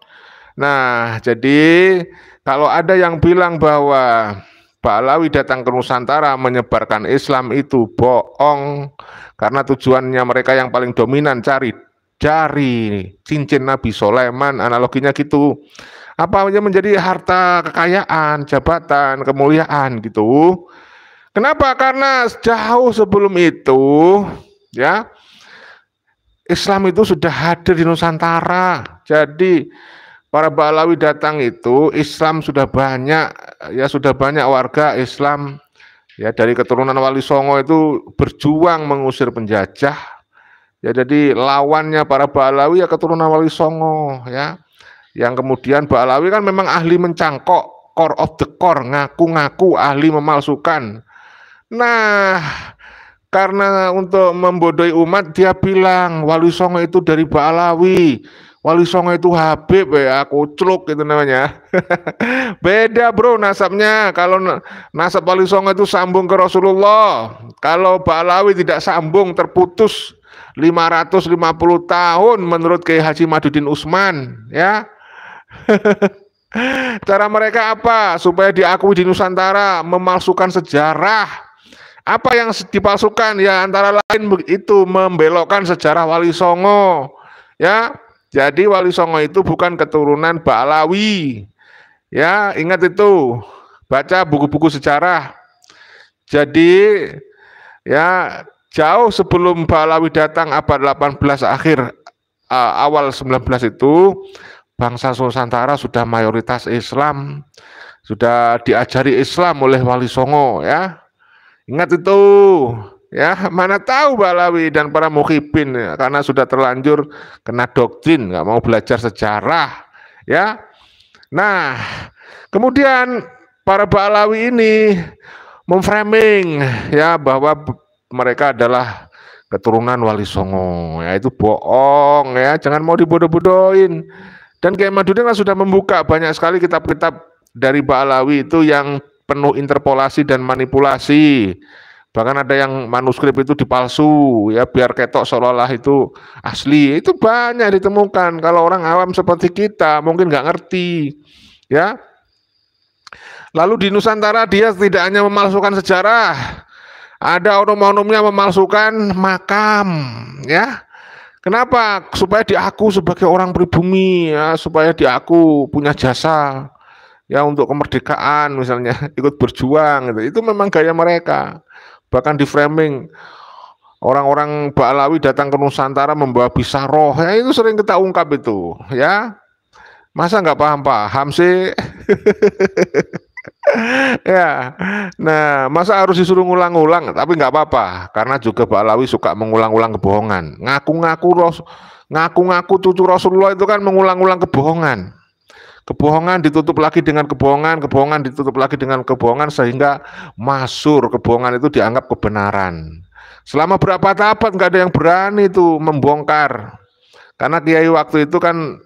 Speaker 1: Nah, jadi kalau ada yang bilang bahwa Ba'alawi datang ke Nusantara menyebarkan Islam, itu bohong, karena tujuannya mereka yang paling dominan cari cincin Nabi Sulaiman, analoginya gitu. Apa aja menjadi harta kekayaan, jabatan, kemuliaan gitu. Kenapa? Karena jauh sebelum itu ya Islam itu sudah hadir di Nusantara. Jadi para Ba'alawi datang itu Islam sudah banyak ya, sudah banyak warga Islam Ya, dari keturunan Wali Songo itu berjuang mengusir penjajah. Ya, jadi lawannya para Ba'alawi ya keturunan Wali Songo ya. Yang kemudian Ba'alawi kan memang ahli mencangkok, core of the core, ngaku-ngaku ahli memalsukan. Nah, karena untuk membodohi umat dia bilang Wali Songo itu dari Ba'alawi. Wali Songo itu Habib ya, kucluk itu namanya. Beda bro nasabnya. Kalau nasab Wali Songo itu sambung ke Rasulullah. Kalau Ba'alawi tidak sambung, terputus 550 tahun menurut Kiai Haji Maduddin Utsman ya. Cara mereka apa? Supaya diakui di Nusantara, memalsukan sejarah. Apa yang dipalsukan? Ya antara lain itu membelokkan sejarah Wali Songo. Ya, jadi Wali Songo itu bukan keturunan Ba'alawi. Ya, ingat itu. Baca buku-buku sejarah. Jadi, ya jauh sebelum Ba'alawi datang abad 18 akhir awal 19 itu bangsa Nusantara sudah mayoritas Islam, sudah diajari Islam oleh Wali Songo ya. Ingat itu ya, mana tahu Ba'alawi dan para mukhibin ya, karena sudah terlanjur kena doktrin, nggak mau belajar sejarah ya. Nah, kemudian para Ba'alawi ini memframing ya bahwa mereka adalah keturunan Wali Songo. Ya itu bohong ya, jangan mau dibodoh-bodohin. Dan Kiai Maduddin sudah membuka banyak sekali kitab-kitab dari Ba'alawi itu yang penuh interpolasi dan manipulasi. Bahkan ada yang manuskrip itu dipalsu ya biar ketok seolah-olah itu asli. Itu banyak ditemukan. Kalau orang awam seperti kita mungkin nggak ngerti ya. Lalu di Nusantara dia tidak hanya memalsukan sejarah, ada oknum-oknumnya memalsukan makam ya. Kenapa? Supaya diaku sebagai orang pribumi ya, supaya diaku punya jasa ya untuk kemerdekaan misalnya, ikut berjuang gitu. Itu memang gaya mereka. Bahkan di framing orang-orang Ba'alawi datang ke Nusantara membawa bisaroh ya, itu sering kita ungkap itu ya. Masa nggak paham-paham sih? Ya, nah masa harus disuruh ngulang-ngulang? Tapi nggak apa-apa, karena juga Ba'alawi suka mengulang-ulang kebohongan. Ngaku-ngaku cucu Rasulullah itu kan mengulang-ulang kebohongan. Kebohongan ditutup lagi dengan kebohongan, kebohongan ditutup lagi dengan kebohongan sehingga masyhur kebohongan itu dianggap kebenaran. Selama berapa abad nggak ada yang berani itu membongkar. Karena kiai waktu itu kan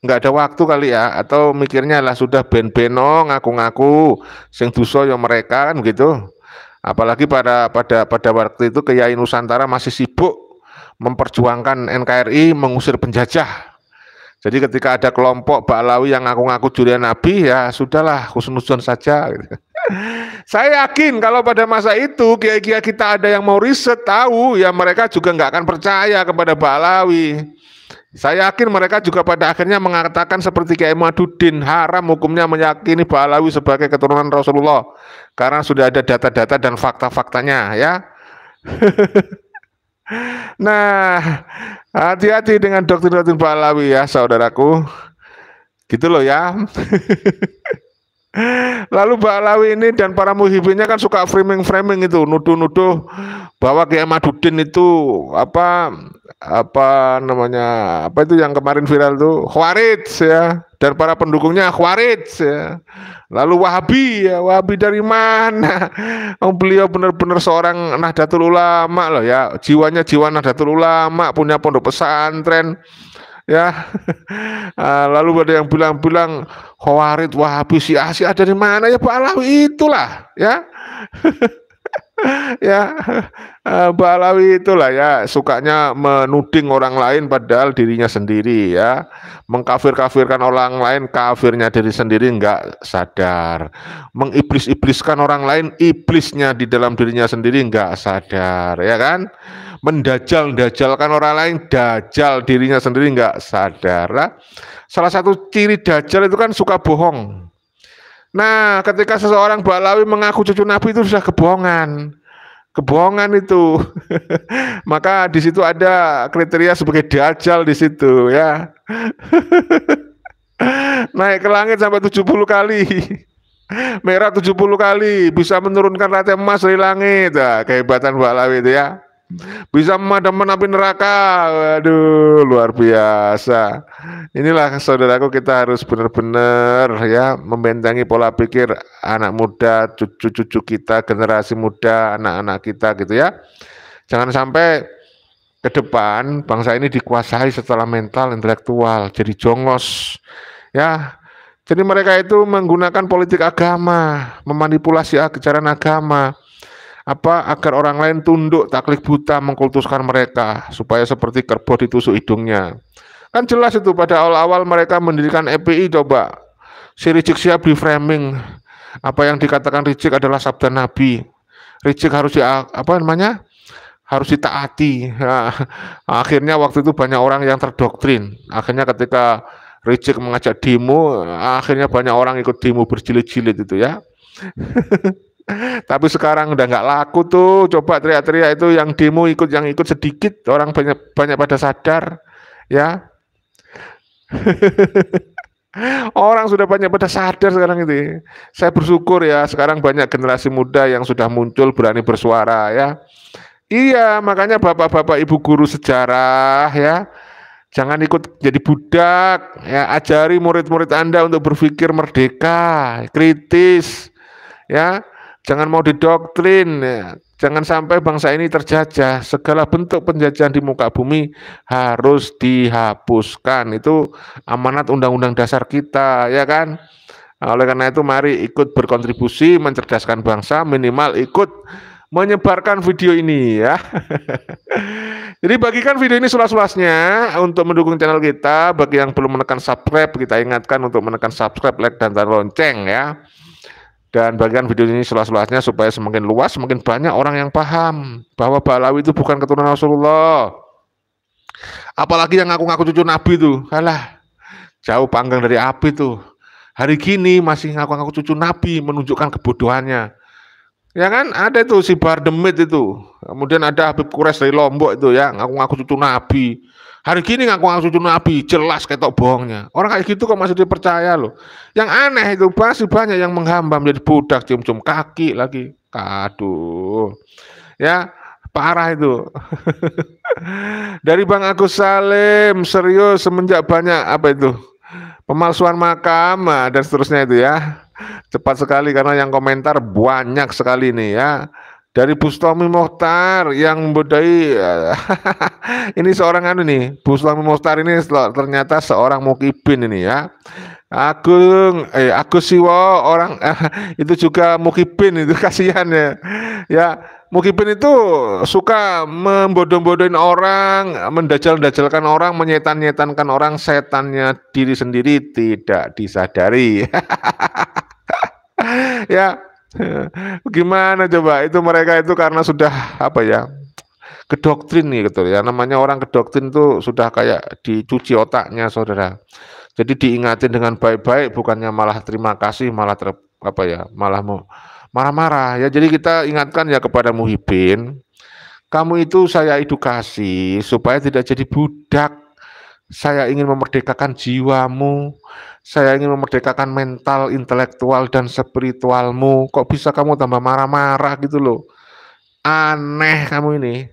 Speaker 1: nggak ada waktu kali ya, atau mikirnya lah sudah ben-beno ngaku-ngaku sing dosa ya mereka kan gitu. Apalagi pada waktu itu Kiai Nusantara masih sibuk memperjuangkan NKRI mengusir penjajah. Jadi ketika ada kelompok Ba'alawi yang ngaku-ngaku jurian Nabi ya sudahlah husnuzon saja gitu. Saya yakin kalau pada masa itu kiai-kiai kita ada yang mau riset tahu ya mereka juga nggak akan percaya kepada Ba'alawi. Saya yakin mereka juga pada akhirnya mengatakan seperti Kiai Maduddin, haram hukumnya meyakini Ba'alawi sebagai keturunan Rasulullah karena sudah ada data-data dan fakta-faktanya ya. Nah, hati-hati dengan doktrin-doktrin Ba'alawi ya saudaraku. Gitu loh ya. Lalu Ba'alawi ini dan para muhibinnya kan suka framing-framing itu, nuduh-nuduh bahwa Kiai Maduddin itu apa namanya, apa itu yang kemarin viral tuh, Khawarij ya, dan para pendukungnya Khawarij ya. Lalu Wahabi ya, Wahabi dari mana? Beliau benar-benar seorang Nahdlatul Ulama loh ya, jiwanya jiwa Nahdlatul Ulama, punya pondok pesantren ya. Lalu ada yang bilang Khawarij, Wahabi, Syiah dari mana ya? Ba'alawi itulah ya. Ya, Ba'alawi itulah ya, sukanya menuding orang lain padahal dirinya sendiri ya, mengkafir-kafirkan orang lain, kafirnya diri sendiri nggak sadar, mengiblis-ibliskan orang lain, iblisnya di dalam dirinya sendiri nggak sadar ya kan, mendajal-dajalkan orang lain, dajal dirinya sendiri nggak sadar lah. Salah satu ciri dajal itu kan suka bohong. Nah, ketika seseorang Ba'alawi mengaku cucu Nabi itu sudah kebohongan. Kebohongan itu. Maka di situ ada kriteria sebagai dajjal di situ ya. Naik ke langit sampai 70 kali. Merah 70 kali, bisa menurunkan rantai emas dari langit. Nah, kehebatan Ba'alawi itu ya. Bisa memadamkan api neraka. Waduh, luar biasa. Inilah saudaraku, kita harus benar-benar ya membentengi pola pikir anak muda, cucu-cucu kita, generasi muda, anak-anak kita gitu ya. Jangan sampai ke depan bangsa ini dikuasai secara mental, intelektual, jadi jongos ya. Jadi mereka itu menggunakan politik agama, memanipulasi ajaran agama, agar orang lain tunduk, takluk buta, mengkultuskan mereka supaya seperti kerbau ditusuk hidungnya. Kan jelas itu pada awal-awal mereka mendirikan FPI. Coba si Rizik Syihab di framing, apa yang dikatakan Rizik adalah sabda Nabi. Rizik harus harus ditaati. Nah, akhirnya waktu itu banyak orang yang terdoktrin. Akhirnya ketika Rizik mengajak demo, akhirnya banyak orang ikut demo berjilid-jilid itu ya. Tapi sekarang udah nggak laku tuh. Coba teriak-teriak itu, yang demo yang ikut sedikit, orang banyak pada sadar ya. Orang sudah banyak pada sadar sekarang itu. Saya bersyukur ya, sekarang banyak generasi muda yang sudah muncul berani bersuara ya. Iya, makanya bapak-bapak ibu guru sejarah ya, jangan ikut jadi budak ya, ajari murid-murid Anda untuk berpikir merdeka, kritis ya. Jangan mau didoktrin ya. Jangan sampai bangsa ini terjajah. Segala bentuk penjajahan di muka bumi harus dihapuskan. Itu amanat undang-undang dasar kita ya kan. Nah, oleh karena itu mari ikut berkontribusi mencerdaskan bangsa, minimal ikut menyebarkan video ini ya. Jadi bagikan video ini seluas-luasnya untuk mendukung channel kita. Bagi yang belum menekan subscribe, kita ingatkan untuk menekan subscribe, like, dan lonceng ya. Dan bagikan video ini seluas-luasnya supaya semakin luas, semakin banyak orang yang paham bahwa Ba'alawi itu bukan keturunan Rasulullah. Apalagi yang ngaku-ngaku cucu Nabi itu, alah, jauh panggang dari api tuh. Hari gini masih ngaku-ngaku cucu Nabi, menunjukkan kebodohannya. Ya kan, ada itu si Bardemit itu. Kemudian ada Habib Quraisy dari Lombok itu ya, ngaku-ngaku cucu Nabi. Hari gini ngaku-ngaku cucu Nabi, jelas ketok bohongnya. Orang kayak gitu kok masih dipercaya loh. Yang aneh itu masih banyak yang menghamba menjadi budak, cium-cium kaki lagi. Aduh. Ya, parah itu. Dari Bang Agus Salim, serius semenjak banyak apa itu? Pemalsuan makam dan seterusnya itu ya. Cepat sekali karena yang komentar banyak sekali nih ya. Dari Bustami Mohtar yang membodai ini seorang nih, Bustami Mohtar ini ternyata seorang mukibin ini ya. Agus Siwo orang itu juga mukibin itu, kasihan ya. Ya, mukibin itu suka membodoh-bodohin orang, mendajal-dajalkan orang, menyetan-nyetankan orang, setannya diri sendiri tidak disadari. Ya, gimana coba, itu mereka itu karena sudah apa ya, kedoktrin nih gitu ya, namanya orang kedoktrin tuh sudah kayak dicuci otaknya saudara. Jadi diingatin dengan baik-baik, bukannya malah terima kasih, malah malah mau marah-marah ya. Jadi kita ingatkan ya kepada Muhibin, kamu itu saya edukasi supaya tidak jadi budak. Saya ingin memerdekakan jiwamu, saya ingin memerdekakan mental, intelektual, dan spiritualmu. Kok bisa kamu tambah marah-marah gitu loh? Aneh kamu ini.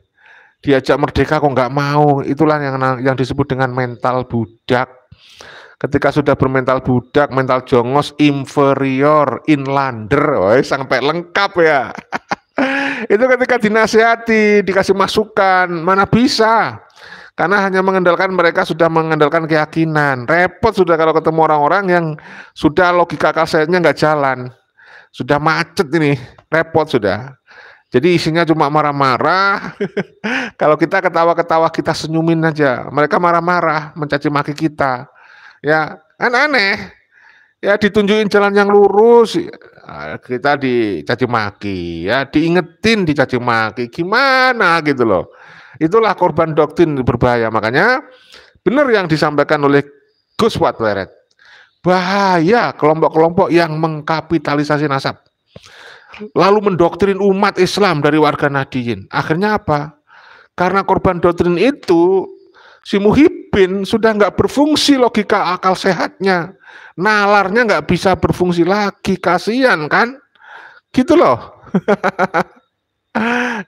Speaker 1: Diajak merdeka kok nggak mau. Itulah yang disebut dengan mental budak. Ketika sudah bermental budak, mental jongos, inferior, inlander, sampai lengkap ya. Itu ketika dinasihati, dikasih masukan, mana bisa. Karena hanya mereka sudah mengandalkan keyakinan. Repot sudah kalau ketemu orang-orang yang sudah logika akal sehatnya nggak jalan. Sudah macet ini, repot sudah. Jadi isinya cuma marah-marah. Kalau kita ketawa-ketawa, kita senyumin aja. Mereka marah-marah, mencaci maki kita. Ya, kan aneh. Ya, ditunjukin jalan yang lurus, kita dicaci maki. Ya, diingetin dicaci maki. Gimana gitu loh. Itulah korban doktrin berbahaya. Makanya benar yang disampaikan oleh Gus Watweret. Bahaya kelompok-kelompok yang mengkapitalisasi nasab. Lalu mendoktrin umat Islam dari warga Nahdliyin. Akhirnya apa? Karena korban doktrin itu, si Muhib Muhibin sudah nggak berfungsi logika akal sehatnya, nalarnya nggak bisa berfungsi lagi, kasihan kan, gitu loh.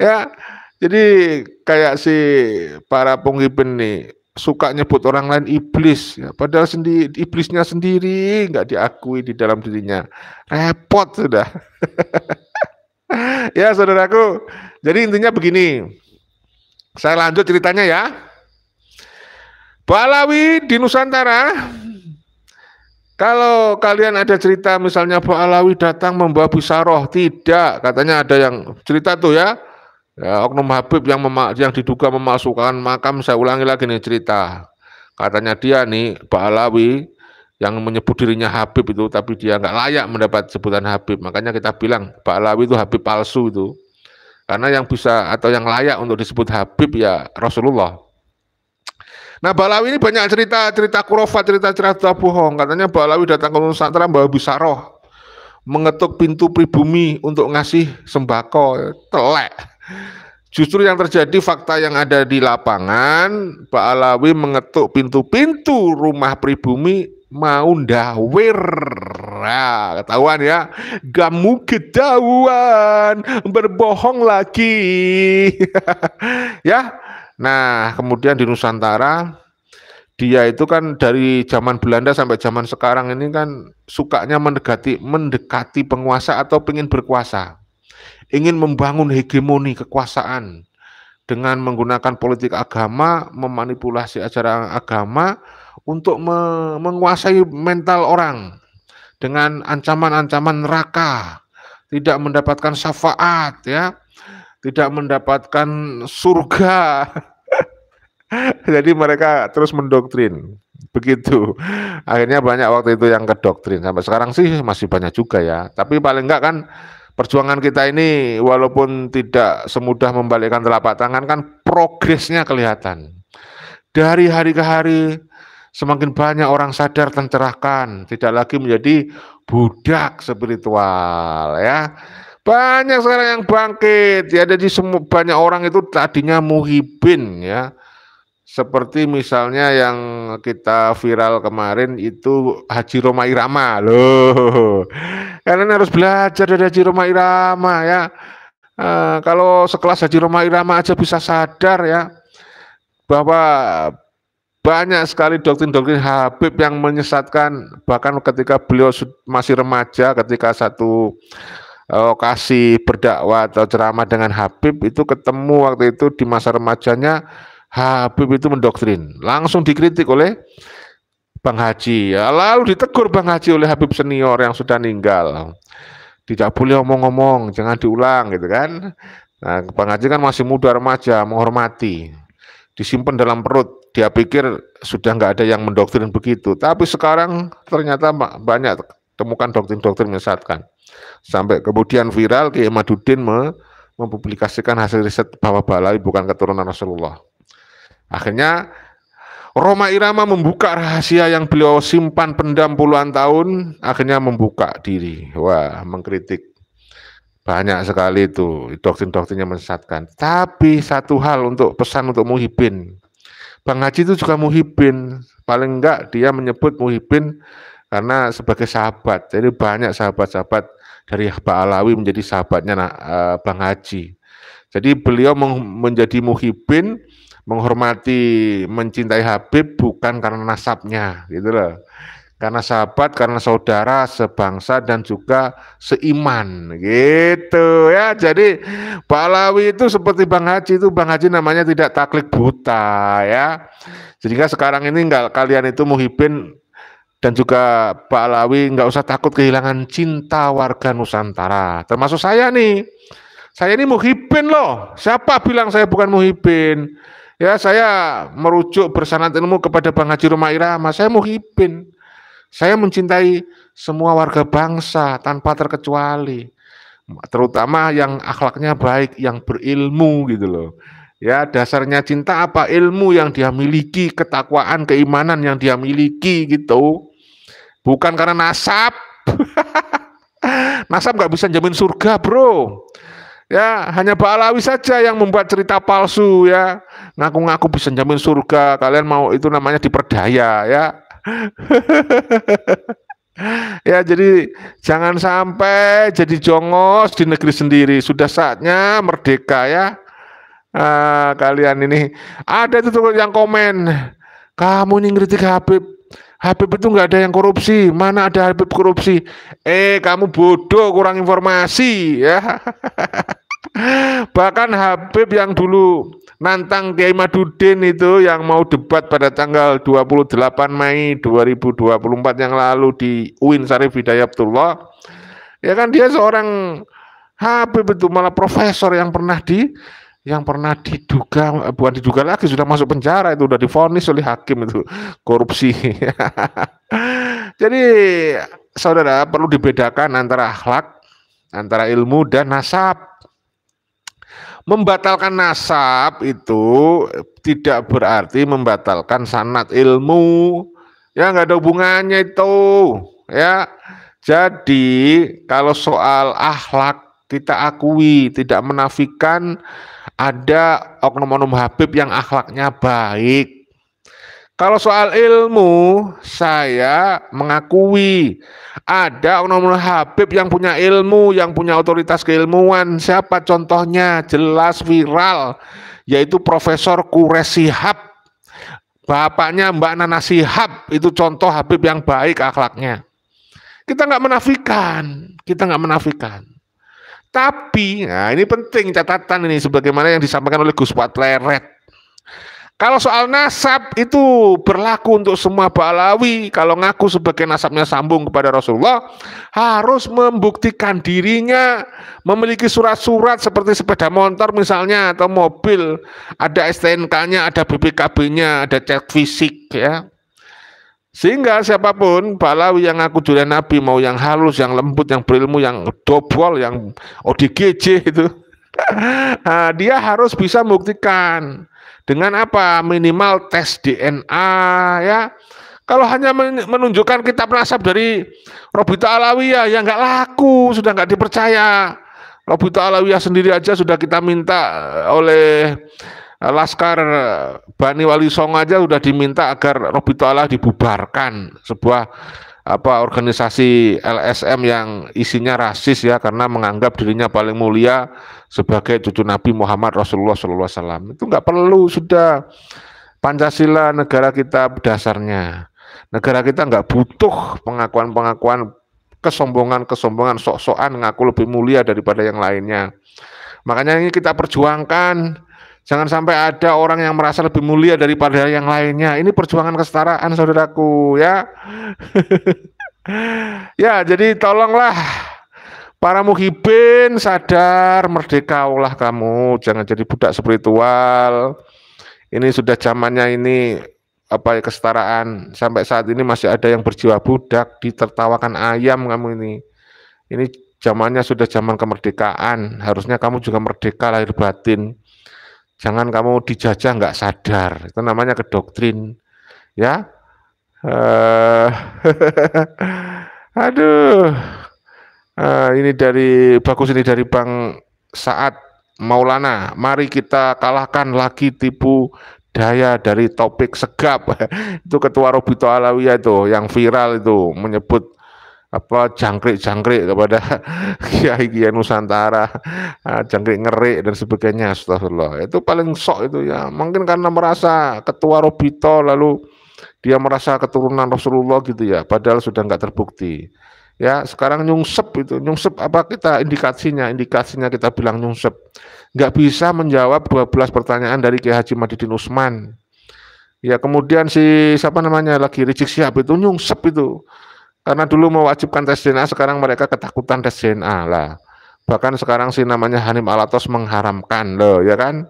Speaker 1: Ya, jadi kayak si para penghibin nih suka nyebut orang lain iblis, ya, padahal iblisnya sendiri nggak diakui di dalam dirinya, repot sudah. Ya saudaraku, jadi intinya begini, saya lanjut ceritanya ya. Balawi di Nusantara, kalau kalian ada cerita misalnya Balawi datang membawa bisaroh, tidak, katanya ada yang cerita tuh ya, oknum Habib yang diduga memalsukan makam. Saya ulangi lagi nih cerita, katanya dia nih Balawi yang menyebut dirinya Habib itu, tapi dia nggak layak mendapat sebutan Habib, makanya kita bilang Balawi itu Habib palsu itu, karena yang bisa atau yang layak untuk disebut Habib ya Rasulullah. Nah, Balawi ini banyak cerita kurofat, cerita bohong. Katanya Balawi datang ke Nusantara bawa bisaroh, mengetuk pintu pribumi untuk ngasih sembako. Telek. Justru yang terjadi fakta yang ada di lapangan, Balawi mengetuk pintu-pintu rumah pribumi mau ndawir. Nah, ketahuan ya, kamu ketahuan berbohong lagi. Ya. Nah, kemudian di Nusantara, dia itu kan dari zaman Belanda sampai zaman sekarang ini kan sukanya mendekati penguasa atau ingin berkuasa, ingin membangun hegemoni kekuasaan dengan menggunakan politik agama, memanipulasi ajaran agama untuk menguasai mental orang dengan ancaman-ancaman neraka, tidak mendapatkan syafaat, ya, tidak mendapatkan surga. Jadi mereka terus mendoktrin, begitu. Akhirnya banyak waktu itu yang kedoktrin. Sampai sekarang sih masih banyak juga ya. Tapi paling enggak kan perjuangan kita ini walaupun tidak semudah membalikkan telapak tangan, kan progresnya kelihatan. Dari hari ke hari semakin banyak orang sadar tercerahkan, tidak lagi menjadi budak spiritual, ya. Banyak sekarang yang bangkit, ya. Jadi banyak orang itu tadinya muhibin, ya. Seperti misalnya yang kita viral kemarin itu Haji Rhoma Irama, loh. Kalian harus belajar dari Haji Rhoma Irama, ya. Kalau sekelas Haji Rhoma Irama aja bisa sadar, ya, bahwa banyak sekali doktrin-doktrin Habib yang menyesatkan. Bahkan ketika beliau masih remaja, ketika satu lokasi berdakwah atau ceramah dengan Habib, itu ketemu waktu itu di masa remajanya, Habib itu mendoktrin, langsung dikritik oleh Bang Haji, ya, lalu ditegur Bang Haji oleh Habib senior yang sudah meninggal. Tidak boleh omong-omong, jangan diulang gitu kan. Nah, Bang Haji kan masih muda remaja, menghormati, disimpan dalam perut. Dia pikir sudah nggak ada yang mendoktrin begitu, tapi sekarang ternyata banyak temukan doktrin-doktrin menyesatkan. Sampai kemudian viral, Kiai Madudin mempublikasikan hasil riset bahwa Balawi bukan keturunan Rasulullah. Akhirnya Rhoma Irama membuka rahasia yang beliau simpan pendam puluhan tahun, akhirnya membuka diri, wah, mengkritik. Banyak sekali itu doktrin-doktrin yang menyesatkan. Tapi satu hal untuk pesan untuk muhibin, Bang Haji itu juga muhibin, paling enggak dia menyebut muhibin karena sebagai sahabat. Jadi banyak sahabat-sahabat dari Balawi menjadi sahabatnya Bang Haji. Jadi beliau menjadi muhibin, menghormati, mencintai Habib bukan karena nasabnya, gitu loh. Karena sahabat, karena saudara, sebangsa dan juga seiman, gitu ya. Jadi Balawi itu seperti Bang Haji itu, Bang Haji namanya tidak taklid buta, ya. Sehingga sekarang ini kalian itu muhibin dan juga Balawi nggak usah takut kehilangan cinta warga Nusantara. Termasuk saya nih. Saya ini muhibin loh. Siapa bilang saya bukan muhibin? Ya, saya merujuk bersanad ilmu kepada Bang Haji Rhoma Irama. Saya muhibin. Saya mencintai semua warga bangsa tanpa terkecuali. Terutama yang akhlaknya baik, yang berilmu gitu loh. Ya, dasarnya cinta apa? Ilmu yang dia miliki, ketakwaan, keimanan yang dia miliki gitu. Bukan karena nasab. Nasab nggak bisa jamin surga, bro. Ya, hanya Ba'alawi saja yang membuat cerita palsu ya. Ngaku-ngaku bisa jamin surga, kalian mau itu namanya diperdaya ya. Ya, jadi jangan sampai jadi jongos di negeri sendiri. Sudah saatnya merdeka ya. Kalian ini ada itu tuh yang komen, kamu ini ngeritik Habib. Habib itu nggak ada yang korupsi. Mana ada Habib korupsi? Kamu bodoh, kurang informasi ya. Bahkan Habib yang dulu nantang Kiai Madudin itu yang mau debat pada tanggal 28 Mei 2024 yang lalu di UIN Syarif Hidayatullah, ya kan dia seorang Habib itu malah profesor yang pernah diduga, bukan diduga lagi, sudah masuk penjara, itu udah divonis oleh hakim itu korupsi. Jadi saudara perlu dibedakan antara akhlak, antara ilmu dan nasab. Membatalkan nasab itu tidak berarti membatalkan sanad ilmu. Ya, nggak ada hubungannya itu. Ya, jadi kalau soal akhlak kita akui, tidak menafikan ada oknum-oknum Habib yang akhlaknya baik. Kalau soal ilmu, saya mengakui ada oknum Habib yang punya ilmu, yang punya otoritas keilmuan. Siapa contohnya? Jelas viral, yaitu Profesor Quraish Shihab. Bapaknya Mbak Nana Shihab, itu contoh Habib yang baik akhlaknya. Kita nggak menafikan. Tapi, nah ini penting catatan ini, sebagaimana yang disampaikan oleh Gus Fuad Pleret. Kalau soal nasab itu berlaku untuk semua Ba'alawi. Kalau ngaku sebagai nasabnya sambung kepada Rasulullah, harus membuktikan dirinya, memiliki surat-surat seperti sepeda motor misalnya, atau mobil, ada STNK-nya, ada BPKB-nya, ada cek fisik ya. Sehingga siapapun Ba'alawi yang ngaku durian Nabi, mau yang halus, yang lembut, yang berilmu, yang dobol, yang ODGJ itu, nah, dia harus bisa membuktikan. Dengan apa? Minimal tes DNA ya. Kalau hanya menunjukkan kitab nasab dari Robito Alawiyah ya nggak laku, sudah nggak dipercaya. Robito Alawiyah sendiri aja sudah kita minta oleh Laskar Bani Wali Songo aja sudah diminta agar Robito Alawiyah dibubarkan, sebuah organisasi LSM yang isinya rasis ya, karena menganggap dirinya paling mulia sebagai cucu Nabi Muhammad Rasulullah SAW. Itu nggak perlu, sudah. Pancasila negara kita dasarnya. Negara kita nggak butuh pengakuan-pengakuan, kesombongan-kesombongan, sok-sokan ngaku lebih mulia daripada yang lainnya. Makanya ini kita perjuangkan. Jangan sampai ada orang yang merasa lebih mulia daripada yang lainnya. Ini perjuangan kesetaraan, saudaraku ya. Ya, jadi tolonglah para muhibin sadar, merdekaulah kamu, jangan jadi budak spiritual. Ini sudah zamannya ini kesetaraan. Sampai saat ini masih ada yang berjiwa budak, ditertawakan ayam kamu ini. Ini zamannya sudah zaman kemerdekaan. Harusnya kamu juga merdeka lahir batin. Jangan kamu dijajah nggak sadar, itu namanya kedoktrin, ya. Aduh, ini bagus ini dari Bang Saad Maulana. Mari kita kalahkan lagi tipu daya dari Topik Segap. Itu ketua Robito Alawiyah itu yang viral itu menyebut jangkrik-jangkrik kepada kiai-kiai Nusantara, jangkrik ngerik dan sebagainya. Astagfirullah, itu paling sok itu ya, mungkin karena merasa ketua Robito lalu dia merasa keturunan Rasulullah gitu ya, padahal sudah nggak terbukti ya. Sekarang nyungsep apa kita indikasinya kita bilang nyungsep, nggak bisa menjawab 12 pertanyaan dari Kiai Haji Madidin Usman ya. Kemudian siapa namanya lagi, Rizik Syihab itu nyungsep itu, karena dulu mewajibkan tes DNA, sekarang mereka ketakutan tes DNA lah. Bahkan sekarang namanya Hanim Alatos mengharamkan loh, ya kan?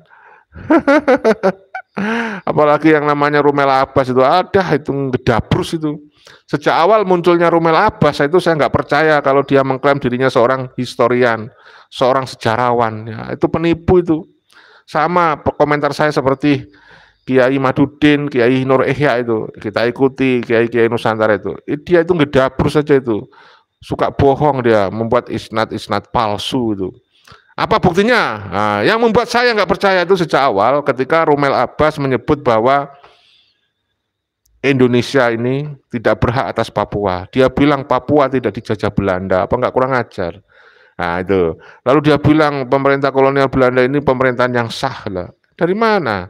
Speaker 1: Apalagi yang namanya Rumel Abbas itu ada, itu ngedabrus itu. Sejak awal munculnya Rumel Abbas itu saya nggak percaya kalau dia mengklaim dirinya seorang historian, seorang sejarawan. Ya, itu penipu itu. Sama komentar saya seperti Kiai Madudin, Kiai Nur Ihya itu, kita ikuti Kiai Nusantara itu. Dia itu ngedabur saja itu. Suka bohong dia, membuat isnad palsu itu. Apa buktinya? Nah, yang membuat saya nggak percaya itu sejak awal ketika Rommel Abbas menyebut bahwa Indonesia ini tidak berhak atas Papua. Dia bilang Papua tidak dijajah Belanda. Apa nggak kurang ajar? Nah itu. Lalu dia bilang pemerintah kolonial Belanda ini pemerintahan yang sah lah. Dari mana?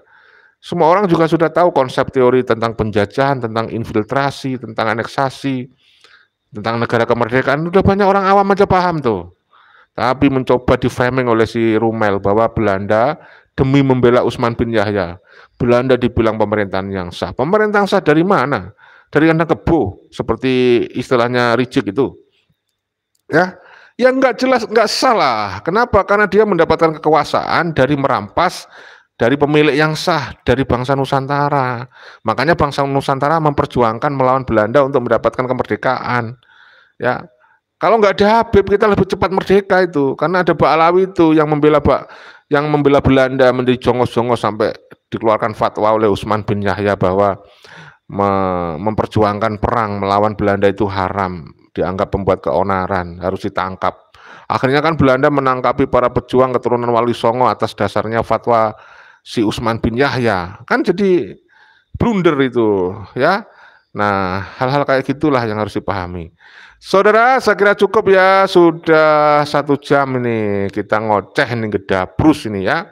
Speaker 1: Semua orang juga sudah tahu konsep teori tentang penjajahan, tentang infiltrasi, tentang aneksasi, tentang negara kemerdekaan. Udah banyak orang awam aja paham tuh. Tapi mencoba di-framing oleh si Rommel bahwa Belanda demi membela Utsman bin Yahya. Belanda dibilang pemerintahan yang sah. Pemerintahan sah dari mana? Dari kandang kebo, seperti istilahnya Rijik itu. Ya, yang nggak jelas, nggak salah. Kenapa? Karena dia mendapatkan kekuasaan dari merampas dari pemilik yang sah, dari bangsa Nusantara. Makanya bangsa Nusantara memperjuangkan melawan Belanda untuk mendapatkan kemerdekaan. Ya, kalau nggak ada Habib kita lebih cepat merdeka itu, karena ada Pak Alawi itu yang membela Belanda menjadi jongos-jongos sampai dikeluarkan fatwa oleh Utsman bin Yahya bahwa memperjuangkan perang melawan Belanda itu haram, dianggap pembuat keonaran, harus ditangkap. Akhirnya kan Belanda menangkapi para pejuang keturunan Wali Songo atas dasarnya fatwa si Utsman bin Yahya. Kan jadi blunder itu, ya. Nah, hal-hal kayak gitulah yang harus dipahami. Saudara, saya kira cukup ya, sudah 1 jam ini kita ngoceh nih gedabrus ini ya.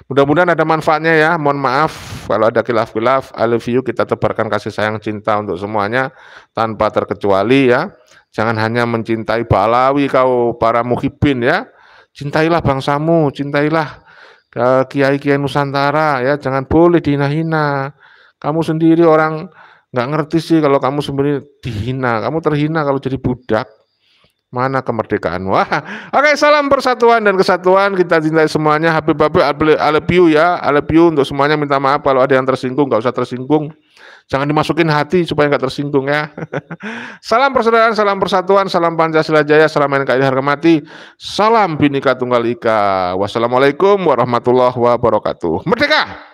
Speaker 1: Mudah-mudahan ada manfaatnya ya. Mohon maaf kalau ada khilaf-khilaf. I love you, kita tebarkan kasih sayang cinta untuk semuanya tanpa terkecuali ya. Jangan hanya mencintai Balawi kau para muhibin ya. Cintailah bangsamu, cintailah kiai-kiai Nusantara ya. Jangan boleh dihina-hina. Kamu sendiri orang nggak ngerti sih kalau kamu sebenarnya dihina, kamu terhina kalau jadi budak. Mana kemerdekaan? Wah, oke, salam persatuan dan kesatuan, kita cintai semuanya. Habib I love you ya, I love you untuk semuanya. Minta maaf kalau ada yang tersinggung, nggak usah tersinggung. Jangan dimasukin hati supaya nggak tersinggung ya. Salam persaudaraan, salam persatuan, salam Pancasila Jaya, salam NKRI harga mati, salam Bhinneka Tunggal Ika. Wassalamualaikum warahmatullahi wabarakatuh. Merdeka!